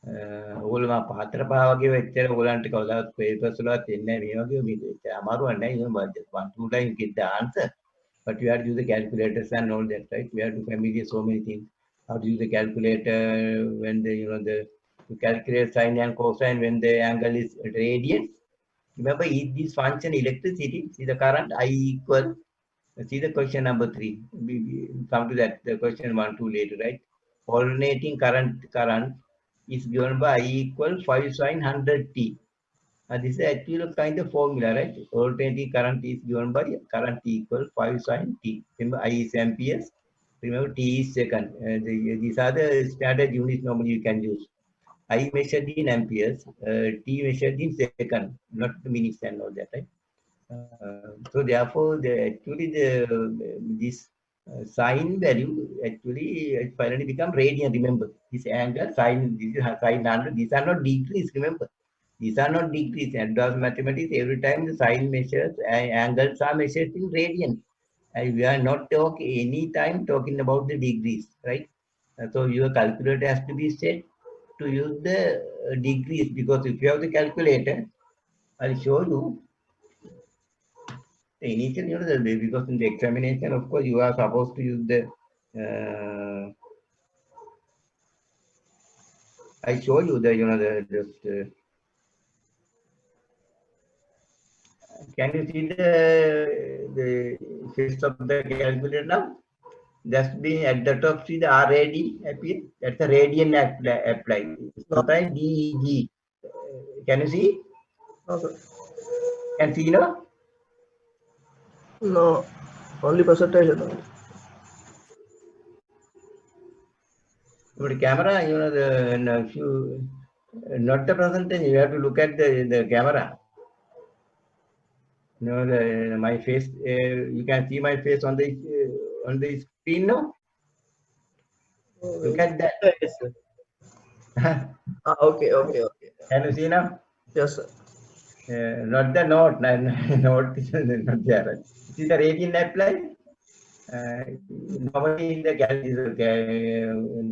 ඕගොල්ලෝ මා පහතර පහ වගේ වෙච්චර ඕගොල්ලන්ට කවදාවත් papers වලවත් එන්නේ නැහැ මේ වගේ අමාරුවක් නැහැ you know one two time you get the answer but you have to use the calculators and all that right we have to familiar so many things how to use the calculator when the to calculate sine and cosine when the angle is radian remember this function electricity see the current I equal see the question number 3 we come to that the question 1 2 later right alternating current is given by I equal 5 sine 100t. This is actually a kind of formula, right? Alternating current is given by current equal 5 sine t. Remember, I is amperes. Remember, t is second. These are the standard units normally you can use. I measured in amperes, t measured in second, not the minutes and all that, right? So therefore, this sine value actually finally become radian. Remember, this angle sine, this is sine 100. These are not degrees. Remember, these are not degrees. Advanced mathematics, every time the sine measures, angles are measured in radian. And we are not any time talking about the degrees, right? So your calculator has to be set to use the degrees because if you have the calculator, I'll show you the initial, because in the examination, of course, you are supposed to use the. I show you the, can you see the face of the calculator now? Just be at the top, see the RAD appear. That's a radian apply. Sometimes DEG. Can you see? Okay. Can see now? No, only percentage. Only. But the camera, if you not the percentage, you have to look at the camera. My face. You can see my face on the screen now. Look at that. Yes, sir. Okay. Can you see now? Yes, sir. Not the note. Note is not there. Right? See the radian apply. Normally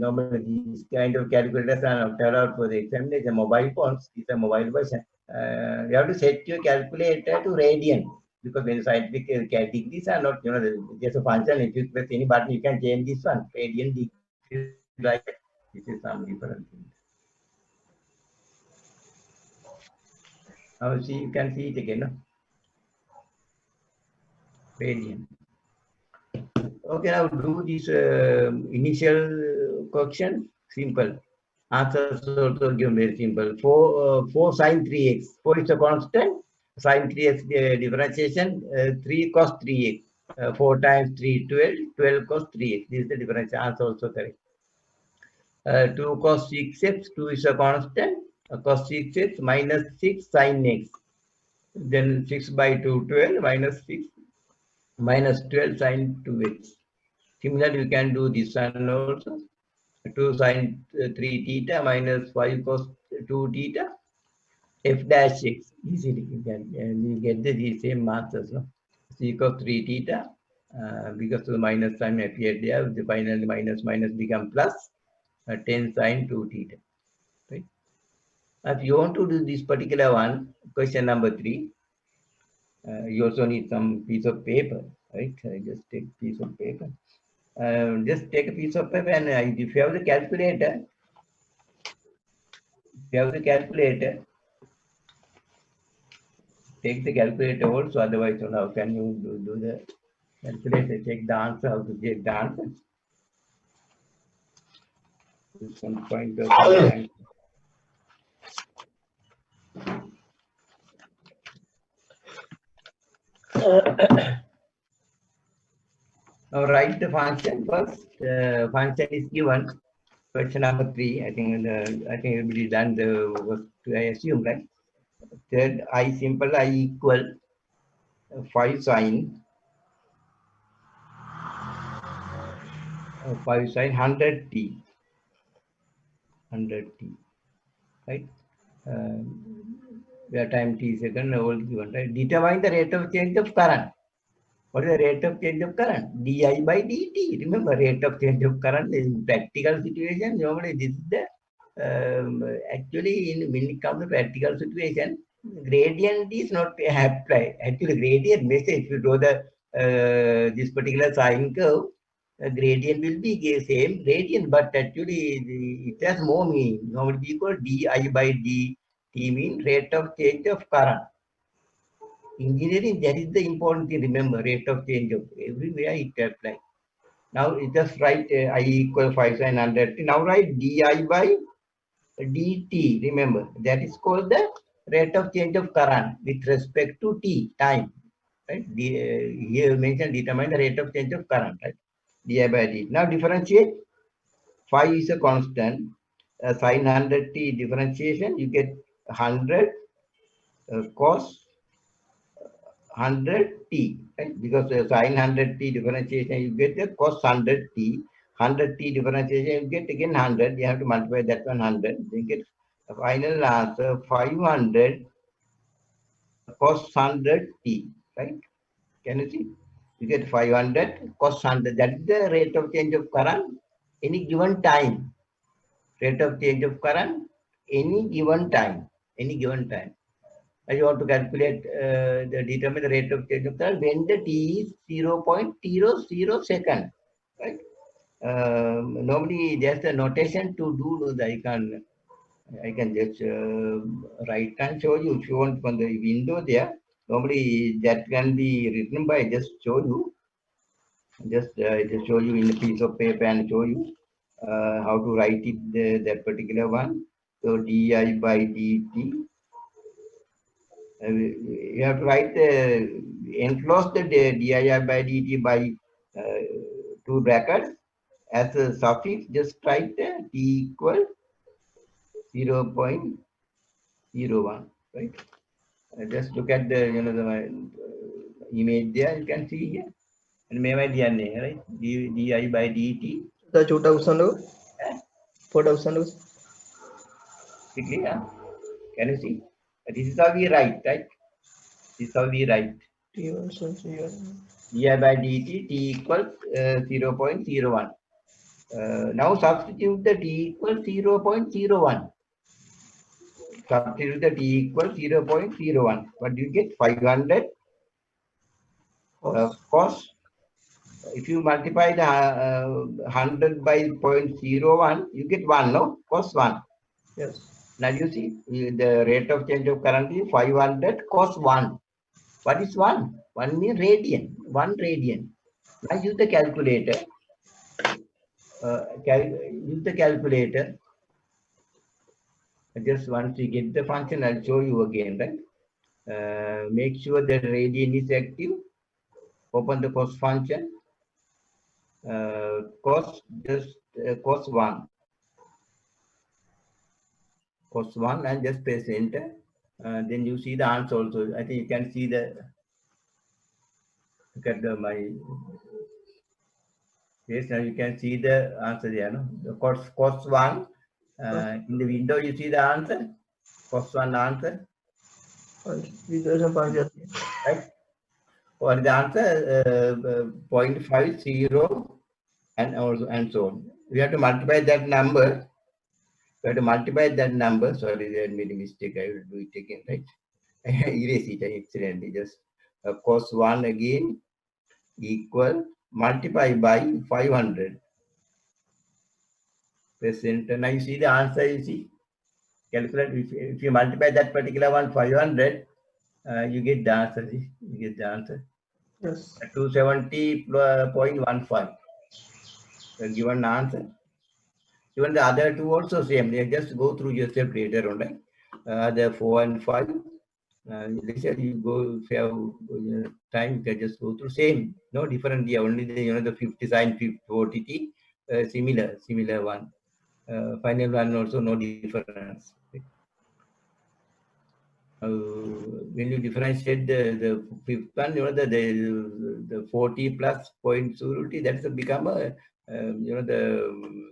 normally these kind of calculators are not allowed for the examination. Mobile phones is a mobile version. You have to set your calculator to radian because when scientific degrees are not, just a function. If you press any button, you can change this one. Radian degrees like that. This is some different thing. Now see, you can see it again. No? Radian. Okay, now do this initial question. Simple. Answers also given very simple. 4 sine 3x. 4 is a constant. Sine 3x differentiation. 3 cos 3x. 4 times 3, 12. 12 cos 3x. This is the difference. Answer also correct. 2 cos 6x. 2 is a constant. Cos 6x minus 6 sine x. Then 6 by 2, 12 minus 6 minus 12 sine 2x. Similarly, you can do this one also. 2 sine 3 theta minus 5 cos 2 theta. F dash x. Easily you can you get the same answers. No? C cos 3 theta. Because of the minus sign appeared there, the finally minus become plus 10 sine 2 theta. Right? If you want to do this particular one, question number 3, you also need some piece of paper, right? Just take a piece of paper. Just take a piece of paper and if you have the calculator, take the calculator also. Otherwise, how can you do the calculator? Take the answer. How to take the answer? Some point of Now write the function first. Function is given. Question number 3. I think everybody done the work. I assume, right? Third, I simple I equal 5 sine 100t, 100t, right? Where time t second all given, right? Determine the rate of change of current. What is the rate of change of current? Di by dt. Remember, rate of change of current in practical situation. Normally, this is the actually when it comes to practical situation, gradient is not applied. Actually, gradient message, if you draw the this particular sine curve, gradient will be the same gradient, but actually it has more meaning. Normally, we call di by dt mean rate of change of current. Engineering, that is the important thing. Remember, rate of change of everywhere it applies. Now, just write I equal 5 sine 100. Now write di by dt. Remember, that is called the rate of change of current with respect to t, time. Right? Here mentioned determine the rate of change of current. Right? Di by dt. Now differentiate. Phi is a constant. Sine 100t differentiation, you get 100 cos 100t, right? Because sine 100t differentiation, you get the cos 100t. 100t differentiation, you get again 100. You have to multiply that one 100. Then you get the final answer 500 cos 100t, right? Can you see? You get 500 cos 100. That is the rate of change of current any given time. Rate of change of current any given time. Any given time. I want to calculate determine the rate of change of current when the t is 0.00 second, right? Normally there's a notation to do the I can just write and show you if you want from the window there. Normally that can be written by just show you, just show you in a piece of paper and show you how to write it that particular one. So di by dt. You have to write enclose the di by dt by two brackets as a suffix. Just write t equal 0.01, right? Just look at the the image there. You can see here. And may I DNA, right? di by dt. The chota usando. Photo usando. Quickly, huh? Can you see? This is how we write, right? This is how we write. Di by dt t equals 0.01. Now substitute the t equals 0.01. Substitute the t equals 0.01. What do you get? 500 cos. If you multiply the 100 by 0.01, you get 1, no? Cos 1. Yes. Now you see the rate of change of current is 500 cos 1. What is 1? 1 means radian. 1 radian. Now use the calculator. Use the calculator. Just once you get the function, I'll show you again, right? Make sure the radian is active. Open the cos function. Cos 1. Cos 1 and just press enter. Then you see the answer also. I think you can see the, look at my, yes, now you can see the answer there, no? The cos 1. In the window, you see the answer. Cos 1 answer. Right? For the answer 0.50 and so on. We have to multiply that number. We have to multipy that number. Sorry, I made a mistake. I will do it again, right? Erase it accidentally. Just cos 1 again equal multiply by 500. Press enter. Now you see the answer. You see, calculate. If you multiply that particular one 500, you get the answer. See? You get the answer. Yes. 270.15. The given answer. Even the other two also same. They just go through yourself later on, right? The 4 and 5. Later you go, if you have time, you can just go through same, no different. Yeah, only the the 50 sine 50 OTT, similar one. Final one also no difference. When you differentiate the fifth one, the 40 plus point surety, that's become a the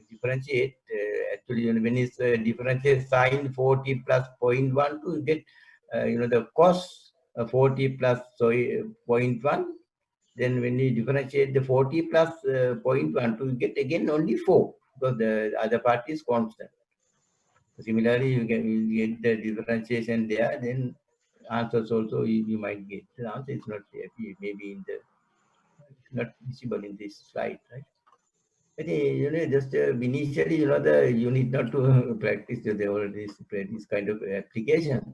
differentiate actually when it's differentiate sine 40 plus 0.1 to get the cos 40 plus so 0.1. Then when you differentiate the 40 plus 0.1 to get again only 4 because the other part is constant. Similarly, you get the differentiation there, then answers also you might get. The answer is not there, maybe in the it's not visible in this slide, right? I think just initially, you need not to practice this kind of application.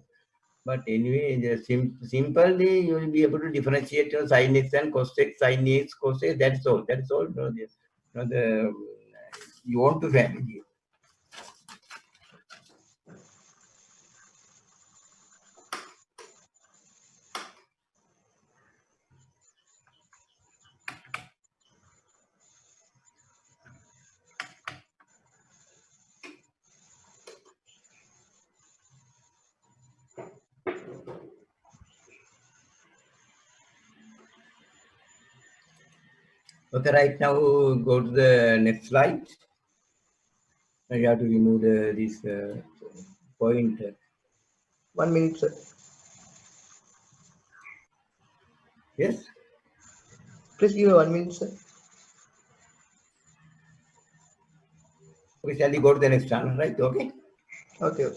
But anyway, simply you will be able to differentiate sin x and cos x, sin x, cos x. That's all. That's all. You want to family. Okay, right now go to the next slide. You have to remove this point. 1 minute, sir. Yes. Please give me 1 minute, sir. Okay, shall we go to the next channel, right? Okay. Okay.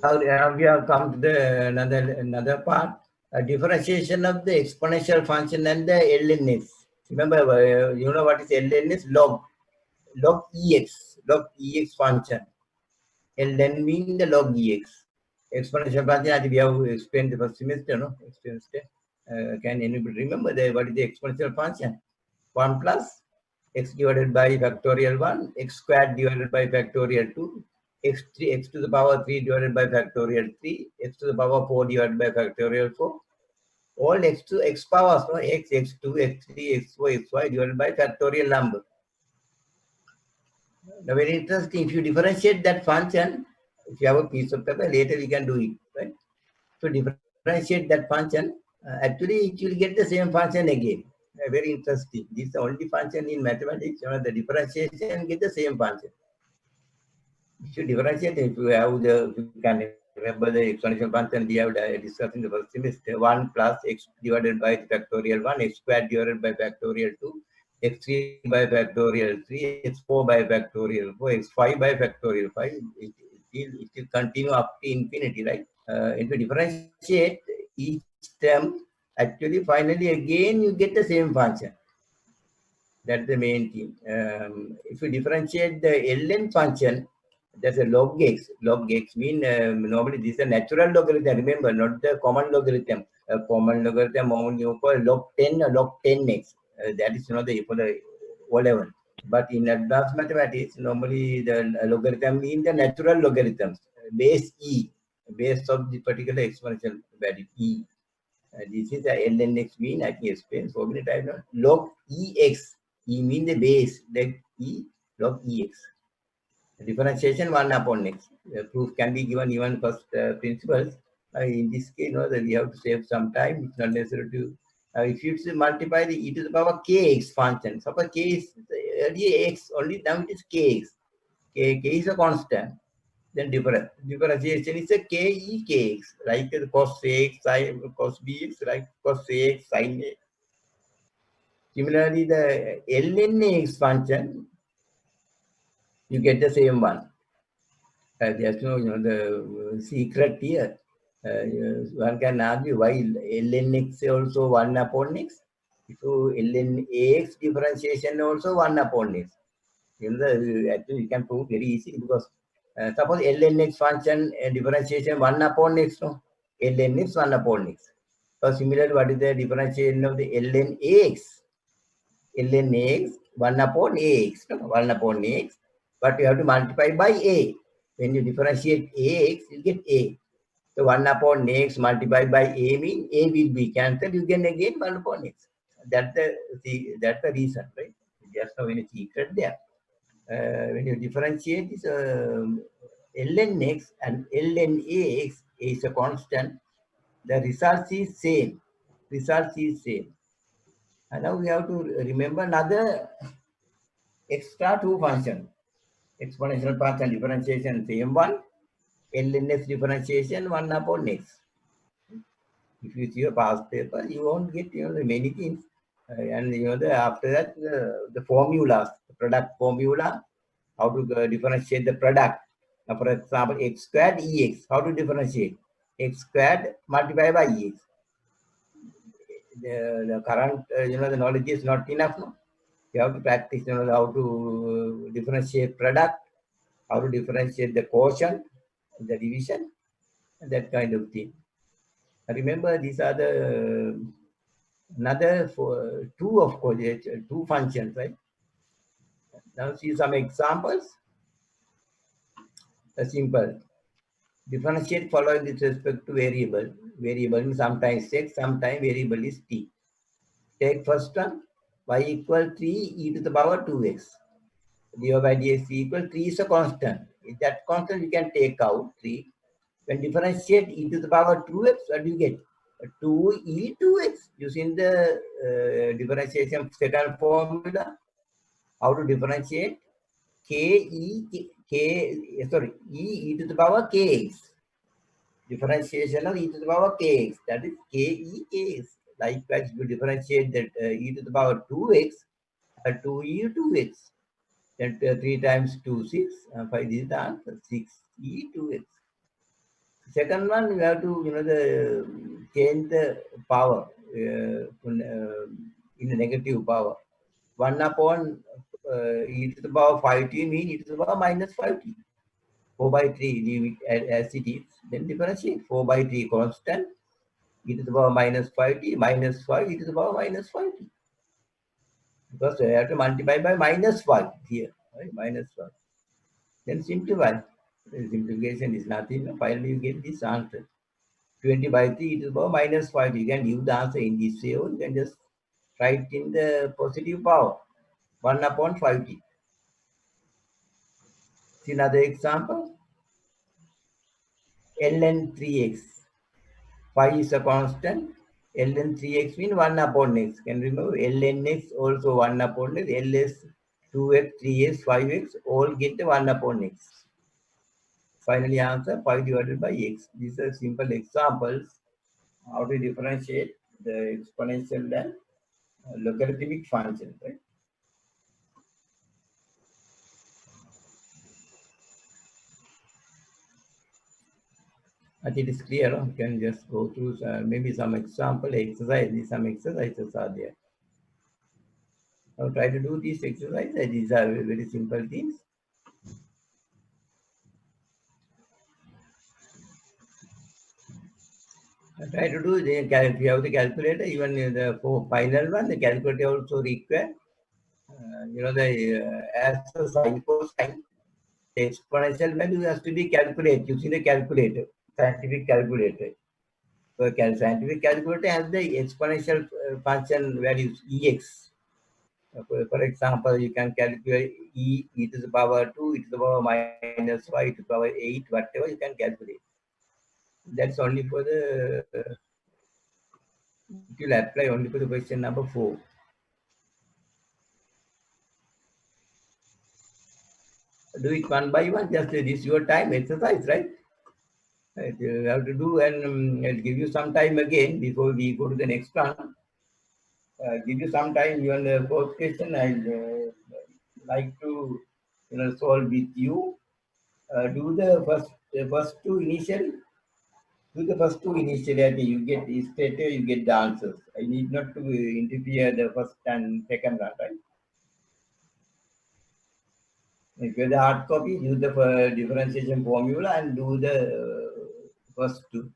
Now we have come to the another part. Differentiation of the exponential function and the ln(x). Remember, you know what is ln(x)? Log ex function. Ln means the log ex. Exponential function, I think we have explained the first semester, no? Can anybody remember what is the exponential function? 1 plus x divided by factorial 1, x squared divided by factorial 2, x3, x to the power 3 divided by factorial 3, x to the power 4 divided by factorial 4. All x to x powers, no? X, x2, x3, xy, xy divided by factorial number. Now, very interesting. If you differentiate that function, if you have a piece of paper, later we can do it, right? So differentiate that function. Actually, it will get the same function again. Very interesting. This is the only function in mathematics. The differentiation get the same function. If you differentiate, if you have you can remember the exponential function we have discussed in the first semester. 1 plus x divided by factorial 1, x squared divided by factorial 2, x3 by factorial 3, x4 by factorial 4, x5 by factorial 5. It will continue up to infinity, right? If you differentiate each term, actually finally again you get the same function. That's the main thing. If you differentiate the ln function, that's a log x. Log x means normally this is a natural logarithm. Remember, not the common logarithm. A common logarithm only for log 10 or log 10x. That is not the for the O level. But in advanced mathematics, normally the logarithm means the natural logarithms. Base e, base of the particular exponential value e. This is the ln(x) mean. I can explain so many times. Log ex. E mean the base. Like e log ex. Differentiation 1 upon x. The proof can be given even first principles. In this case, that we have to save some time. It's not necessary to. If you multiply the e to the power kx function, suppose k is earlier x, only now it is kx. K is a constant. Then differentiation is a k e kx, like cos ax, sin cos bx, like cos ax, sin a. Similarly, the ln x function, you get the same one. There's no, the secret here. One can argue why ln x also 1 upon x. So ln ax differentiation also 1 upon x. Actually you can prove very easily because suppose ln x function differentiation 1 upon x, no? Ln x 1 upon x. So similarly, what is the differentiation of the ln ax? Ln ax 1 upon ax, no? 1 upon ax, but you have to multiply by a. When you differentiate ax, you get a. So 1 upon x multiplied by a means a will be cancelled. You get again 1 upon x. That's the reason, right? Just no any secret there. When you differentiate this ln x and ln ax is a constant, the result is same. Result is same. And now we have to remember another extra two functions. Exponential function differentiation same one. Ln x differentiation 1 upon x. If you see a past paper, you won't get many things. And after that the formulas, the product formula, how to differentiate the product. For example, x squared ex. How to differentiate? X squared multiplied by ex. The current the knowledge is not enough. No? You have to practice how to differentiate product, how to differentiate the quotient, the division, and that kind of thing. Remember, these are the another two of course, two functions, right? Now see some examples. A simple differentiate following with respect to variable. Variable means sometimes x, sometimes variable is t. Take first one, y equal 3 e to the power 2x. dy by dx equal 3 is a constant. If that constant we can take out 3. When differentiate e to the power 2x, what do you get? 2e2x using the differentiation second formula. How to differentiate e to the power kx. Differentiation of e to the power kx, that is kx. Likewise, you differentiate that e to the power 2x, 2e2x. Then 3 times 2, 6. 5 is the answer, 6e2x. Second one, we have to change the power in a negative power. 1 upon e to the power 5t means e to the power minus 5t. 4 by 3, leave it as it is. Then differentiate 4 by 3 constant, e to the power minus 5t, minus 5 e to the power minus 5t. Because I have to multiply by minus 5 here, right? Minus 5. Then simplify. The simplification is nothing. Finally, you get this answer. 20 by 3 e to the power minus 5. You can give the answer in this way, or you can just write in the positive power. 1 upon 5t. See another example. ln 3x. 5 is a constant. ln 3x means 1 upon x. Can remember ln x also 1 upon x. ls 2x, 3x, 5x all get 1 upon x. Finally answer 5 divided by x. These are simple examples how to differentiate the exponential and logarithmic function, right? I think it is clear. You can just go through maybe some example exercises. Some exercises are there. Now try to do these exercises. These are very simple things. Try to do if you have the calculator, even for final one, the calculator also require. As a sine cosine, the exponential value has to be calculated using the calculator, scientific calculator. So scientific calculator has the exponential function values ex. For example, you can calculate e to the power 2, e to the power minus 5, e to the power 8, whatever you can calculate. That's only for the, it will apply only for the question number 4. Do it one by one, just this your time exercise, right? You have to do, and I'll give you some time again before we go to the next one. Give you some time. Even the fourth question, I'll like to solve with you. Do the first two initially. Do the first two initially. I think you get straight away, you get the answers. I need not to interfere the first and second one, right? If you have the hard copy, use the differentiation formula and do the first two.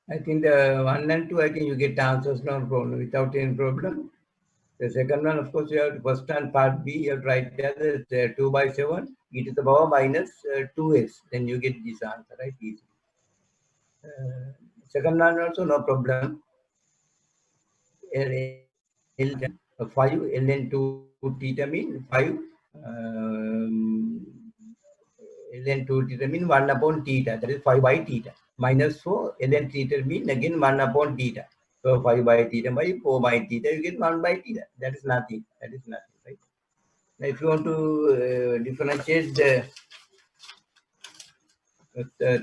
I think the 1 and 2, I think you get answers no problem, without any problem. The second one, of course, you have first one part B, you have to write as 2 by 7 e to the power minus 2x. Then you get this answer, right? Easy. Second one also no problem. L 5 ln 2 theta mean 5 ln 2 theta mean 1 upon theta, that is 5 by theta. Minus 4 ln theta mean again 1 upon theta. So 5 by theta by 4 by theta, you get 1 by theta. That is nothing. That is nothing, right? Now if you want to differentiate the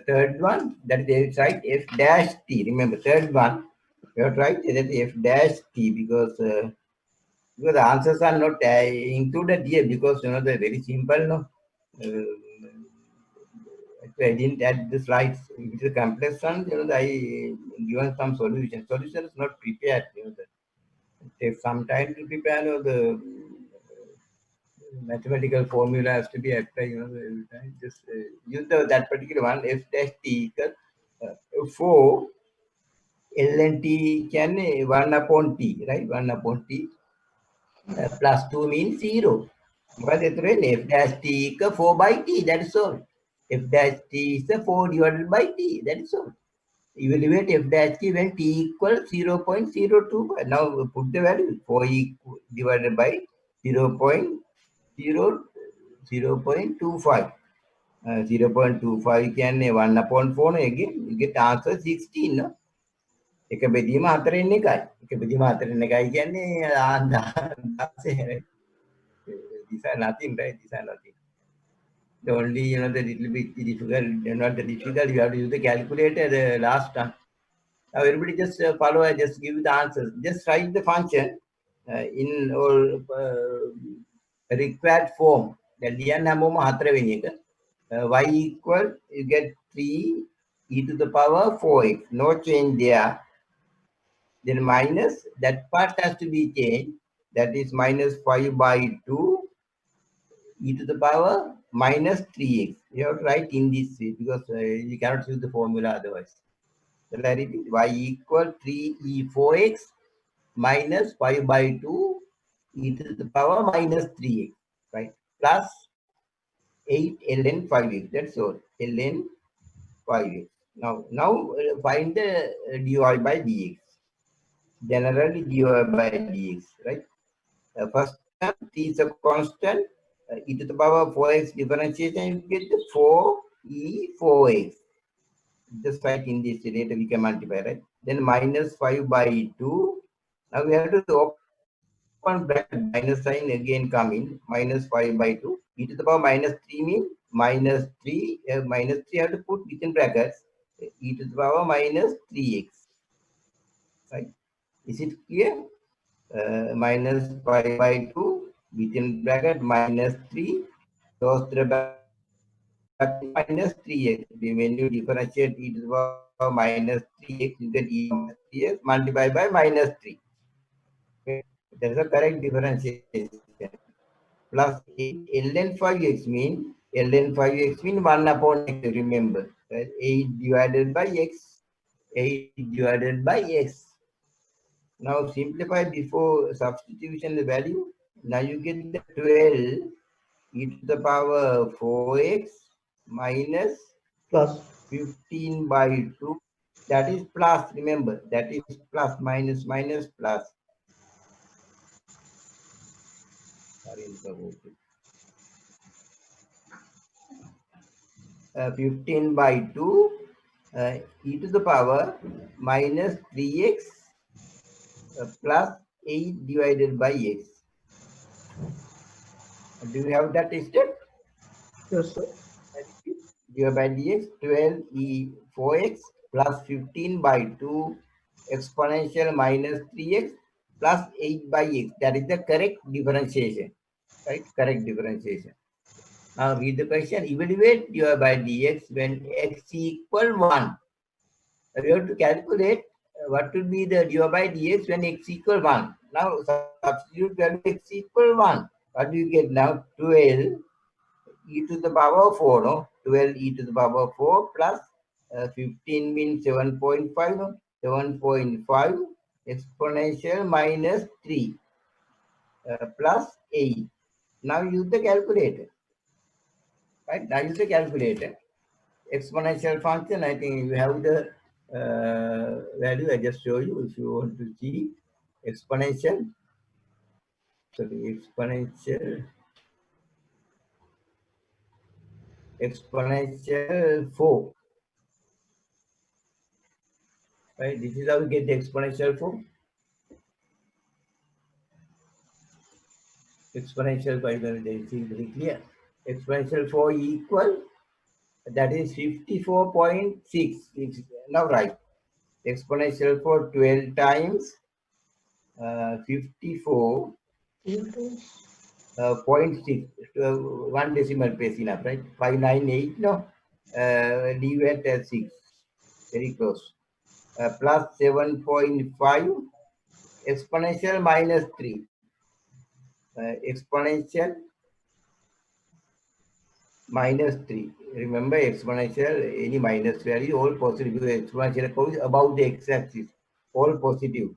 third one, that is right, f dash t. Remember, third one, you have to write that f dash t because the answers are not included here because they're very simple. No, I didn't add the slides. If it's a complex one, I given some solution. Solution is not prepared. It takes some time to prepare. The mathematical formula has to be applied. Every time. Just use that particular one. F dash t equal 4 ln t can 1 upon t, right? 1 upon t plus 2 means 0. Because it's written f dash t equal 4 by t, that is all. F dash t is 4 divided by t, that is all. Evaluate f dash t when t equals 0.025. Now put the value 4 divided by 0.25. 0.25 can 1 upon 4 again, you get answer 16. No? එක බෙදීම 4 එකයි. එක බෙදීම 4 එකයි කියන්නේ 16. These are nothing, right? These are nothing. The only, the little bit difficult, not the difficult, you have to use the calculator the last time. Now everybody just follow, I just give you the answers. Just write the function in all required form. That y equal, you get 3 e to the power 4x. No change there. Then minus, that part has to be changed. That is minus 5 by 2 e to the power minus 3x. You have to write in this way because you cannot use the formula otherwise. Shall I repeat? Y equal 3e4x minus 5 by 2 e to the power minus 3x, right? Plus 8 ln 5x. That's all. Ln 5x. Now find the dy by dx. Generally dy by dx, right? First term, t is a constant, e to the power 4x differentiation, you get the 4e4x. Just write in this, later we can multiply, right? Then minus 5 by 2. Now we have to open bracket, minus sign again come in, minus 5 by 2. E to the power minus 3 means minus 3, minus 3 have to put within brackets. e to the power minus 3x. Right? Is it clear? Minus pi by 2 within bracket minus 3 close the bracket minus 3x. When you differentiate e to the power minus 3x, you get e minus 3x multiplied by minus 3. Okay. That's the correct differentiation. Plus 8 ln 5x mean ln 5x mean 1 upon x, remember. Right? 8 divided by x. 8 divided by x. Now simplify before substitution the value. Now you get the 12 e to the power 4x minus Plus. 15 by 2. That is plus, remember, that is plus, minus, minus, plus. Sorry, 15 by 2 e to the power minus 3x plus 8 divided by x. Do you have that step? Yes, sir. Divided by dx 12 e 4x plus 15 by 2 exponential minus 3x plus 8 by x. That is the correct differentiation. Right? Correct differentiation. Now read the question. Evaluate divided by dx when x equal 1. We have to calculate what will be the divided by dx when x equal 1. Now substitute value x equal 1. What do you get now? 12 e to the power 4, no? 12 e to the power 4 plus 15 means 7.5, no? 7.5 exponential minus 3 plus 8. Now use the calculator. Right? Now use the calculator. Exponential function, I think you have the value. I just show you if you want to see exponential. Sorry, exponential 4. Right? This is how we get the exponential 4. Exponential 5, this is very clear. Exponential 4 equal, that is 54.6. It's now right. Exponential for 12 times 54.6. 1 decimal place enough, right? 598, no? Leave it at 6. Very close. Plus 7.5 exponential minus 3. Exponential minus 3. Remember exponential, any minus value, all positive. Exponential goes above the x-axis, all positive.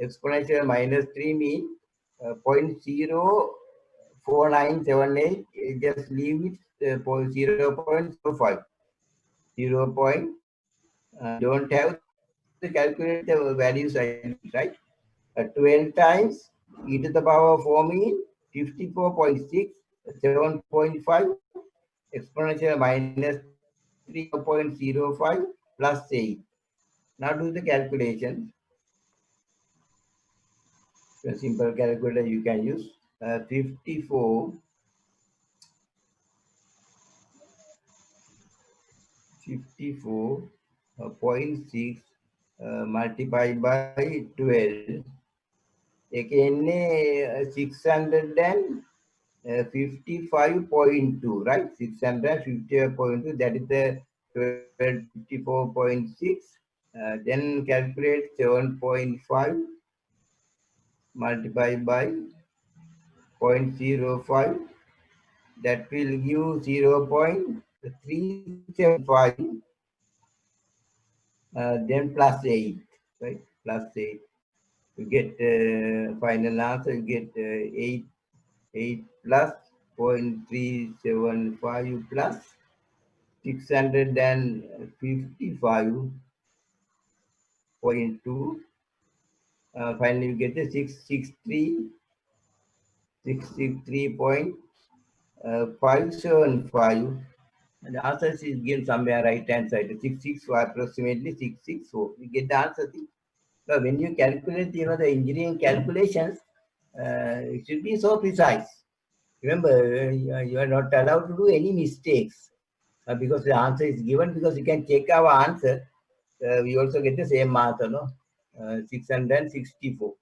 Exponential minus 3 means 0.04978. Just leave it 0.05. 0. Don't have the calculate the values I right. 12 times e to the power 4 means 54.6, 7.5 exponential minus 3.05 plus 8. Now do the calculation. A simple calculator you can use. 54.6 multiplied by 12. Again 655.2, right? 655.2, that is the 54.6. Then calculate 7.5 multiplied by 0.05. That will give 0.375. Then plus 8, right? Plus 8. You get final answer. You get 8 plus 0.375 plus 655.2. Finally, you get the 663.575. And the answer is given somewhere right hand side. 664, approximately 664. You get the answer. Now, when you calculate, the engineering calculations, it should be so precise. Remember, you are not allowed to do any mistakes. because the answer is given, because you can check our answer. We also get the same answer, no? 664.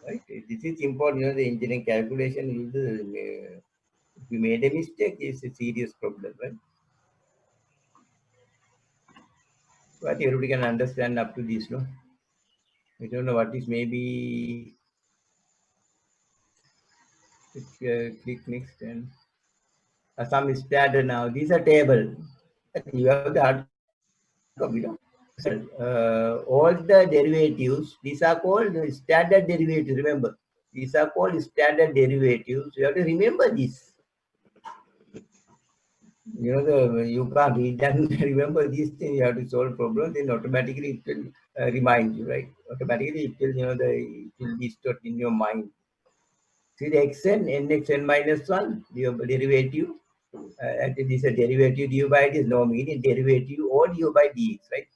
Right? This is important, the engineering calculation. If you made a mistake, it's a serious problem, right? But everybody can understand up to this, no? I don't know what is, maybe click next and some standard now. These are table. You have the hard copy, no? All the derivatives, these are called standard derivatives, remember. These are called standard derivatives. You have to remember this. You can't read and remember these things. You have to solve problems, then automatically it will remind you, right? Automatically it will, it will be stored in your mind. See the xn, nxn minus 1, your derivative. And this is a derivative du by this, no meaning derivative or du by dx, right?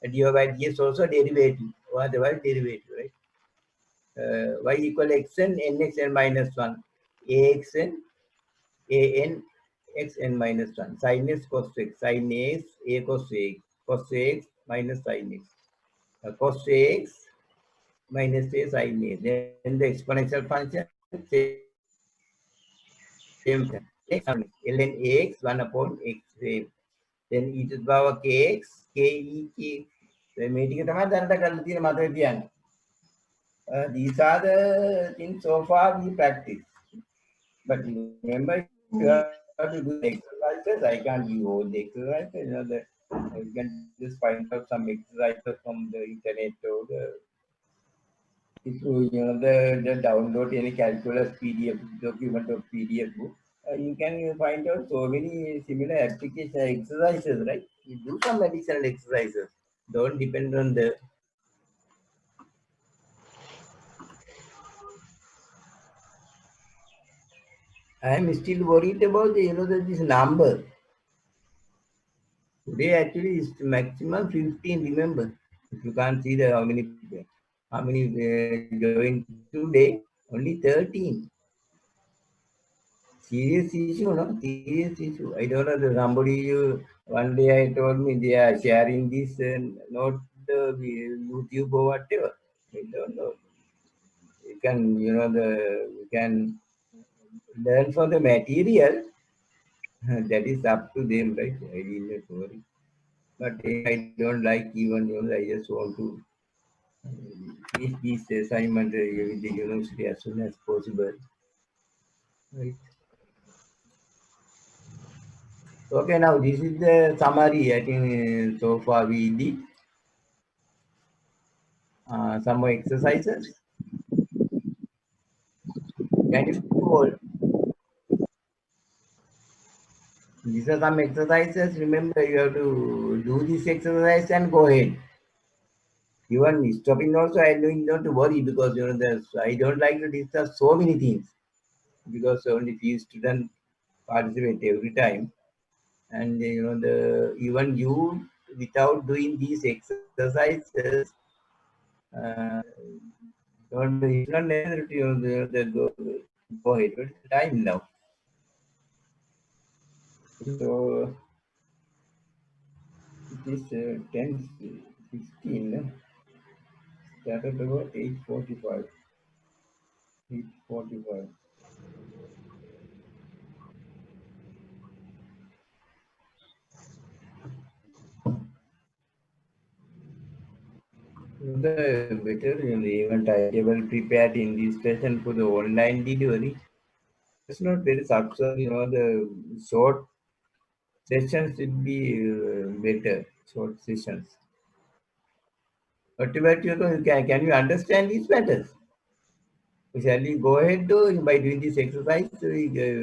And du by dx also derivative, or otherwise derivative, right? Y equal xn, nxn minus 1, axn, an, xn minus 1, sin x cos x, sin x, a cos x minus sin x, cos x minus a sin a. Then the exponential function, same function, ln x 1 upon x, same. Then e to the power kx, ke k. මේ ටික තමයි දැනට කරලා තියෙන මතක තියන්න. These are the things so far we practice. But remember, you have to do the exercises. I can't give all the exercises. You can just find out some exercises from the internet or if the download any calculus PDF document or PDF book. You can find out so many similar application exercises, right? You do some additional exercises. Don't depend on the. I am still worried about this number. Today actually is maximum 15. Remember, if you can't see the how many joined today, only 13. Serious issue, no? Serious issue. I don't know. Somebody one day I told me they are sharing this, not the YouTube or whatever. I don't know. You can, you can learn from the material. That is up to them, right? I didn't worry. But I don't like even, I just want to finish this assignment with the university as soon as possible. Right. Okay, now this is the summary. I think so far we did some more exercises. Can you all? These are some exercises. Remember, you have to do this exercise and go ahead. Even stopping also, I don't not to worry, because I don't like to discuss so many things, because only few students participate every time, and even you, without doing these exercises, it's not necessary to go ahead. What is the time now? So it is 10:16. Started about 8:45. 8:45. The better even timetable prepared in this session for the online delivery. It's not very successful. The short sessions will be better. Short sessions. What about you? Can you understand these matters? Shall we go ahead by doing this exercise?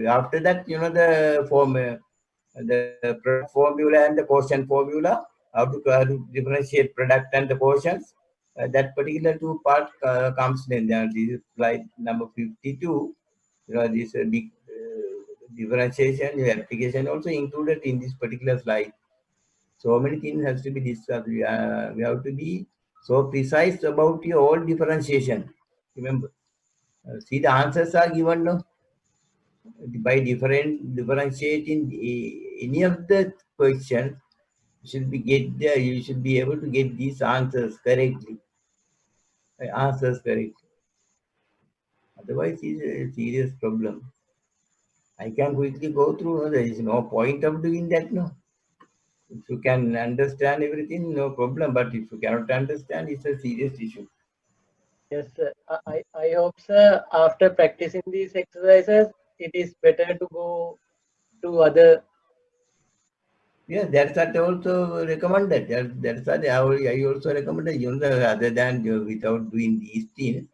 After that, the form, the product formula and the quotient formula, how to differentiate product and the quotients. That particular two part comes in. This is slide number 52. This big differentiation application also included in this particular slide. So many things has to be discussed. We have to be so precise about your all differentiation. Remember. See, the answers are given now. by differentiating any of the questions, you should be able to get these answers correctly. Otherwise, it's a serious problem. I can quickly go through. There is no point of doing that. No. If you can understand everything, no problem. But if you cannot understand, it's a serious issue. Yes, sir. I hope, sir, after practicing these exercises, it is better to go to other. Yeah, that's what also recommended. That's what I also recommended. Other than without doing these things,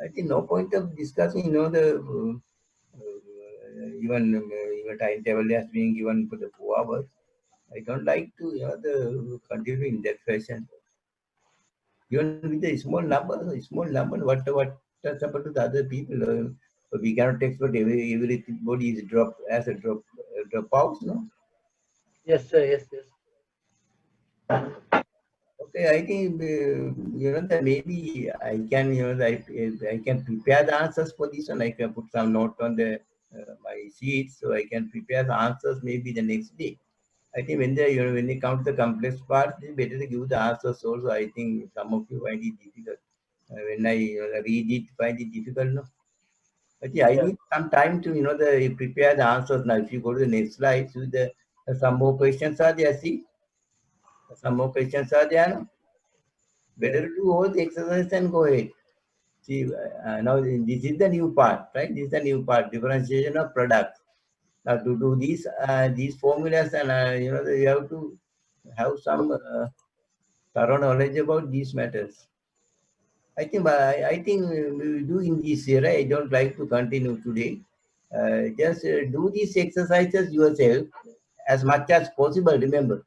I think no point of discussing. The even timetable has been given for the 4 hours. I don't like to the continue in that fashion. Even with a small number, what that's about to the other people. We cannot expect everybody is drop as a drop out, no. Yes, sir. Yes, yes. Okay, I think that maybe I can I can prepare the answers for this one. I can put some note on the my sheet so I can prepare the answers maybe the next day. I think when they come to the complex part, it's better to give the answers also. I think some of you find it difficult. When I read it, find it difficult, no. But yeah, I Yeah. need some time to the prepare the answers. Now, if you go to the next slide, so some more questions are there. See, some more questions are there. No? Yeah. Better do all the exercise and go ahead. See, now this is the new part, right? This is the new part, differentiation of products. Now to do these formulas and you have to have some thorough knowledge about these matters. I think we will do in this year. I don't like to continue today. Just do these exercises yourself as much as possible. Remember,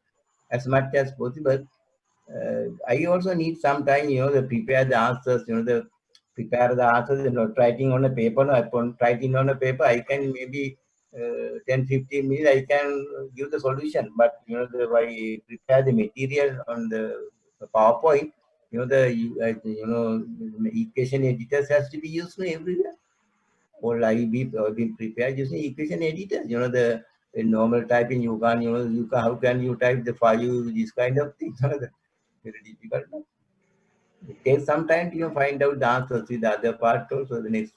as much as possible. I also need some time, to prepare the answers, prepare the answers, writing on a paper. No, upon writing on a paper, I can maybe 10, 15 minutes, I can give the solution. But, I prepare the material on the PowerPoint, equation editors has to be used everywhere. Or I've been prepared using equation editors, the normal typing, how can you type the file, this kind of things. Very difficult. No? It takes some time to find out the answers with the other part also. The next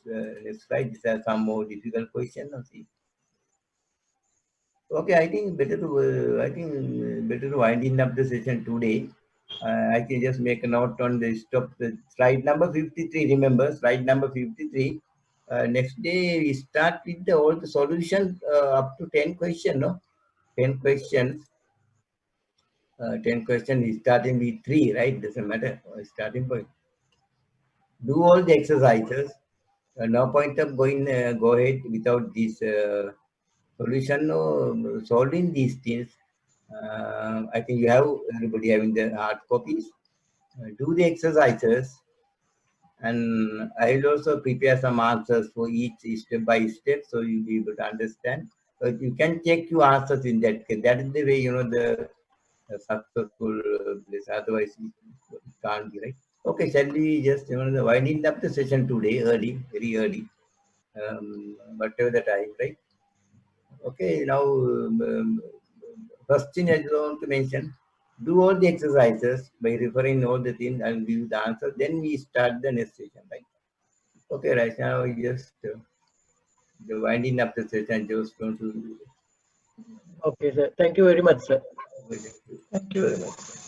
slide, this has some more difficult question. Now, see. Okay, I think better to winding up the session today. I can just make a note on the stop the slide number 53. Remember slide number 53. Next day we start with all the solution up to 10 questions. No, 10 questions. 10 questions is starting with 3, right? Doesn't matter. Starting point. Do all the exercises. No point of go ahead without this solution. No, solving these things. I think you have everybody having the hard copies. Do the exercises, and I will also prepare some answers for each step by step, so you'll be able to understand. But you can check your answers in that case. That is the way the successful place. Otherwise, it can't be right. Okay, shall we just winding up the session today early, very early, whatever the time, right? Okay, now first thing I want to mention, do all the exercises by referring all the things and give the answer. Then we start the next session, right? Okay, right now we just the winding up the session. Just going to. Okay, sir. Thank you very much, sir. Thank you very much.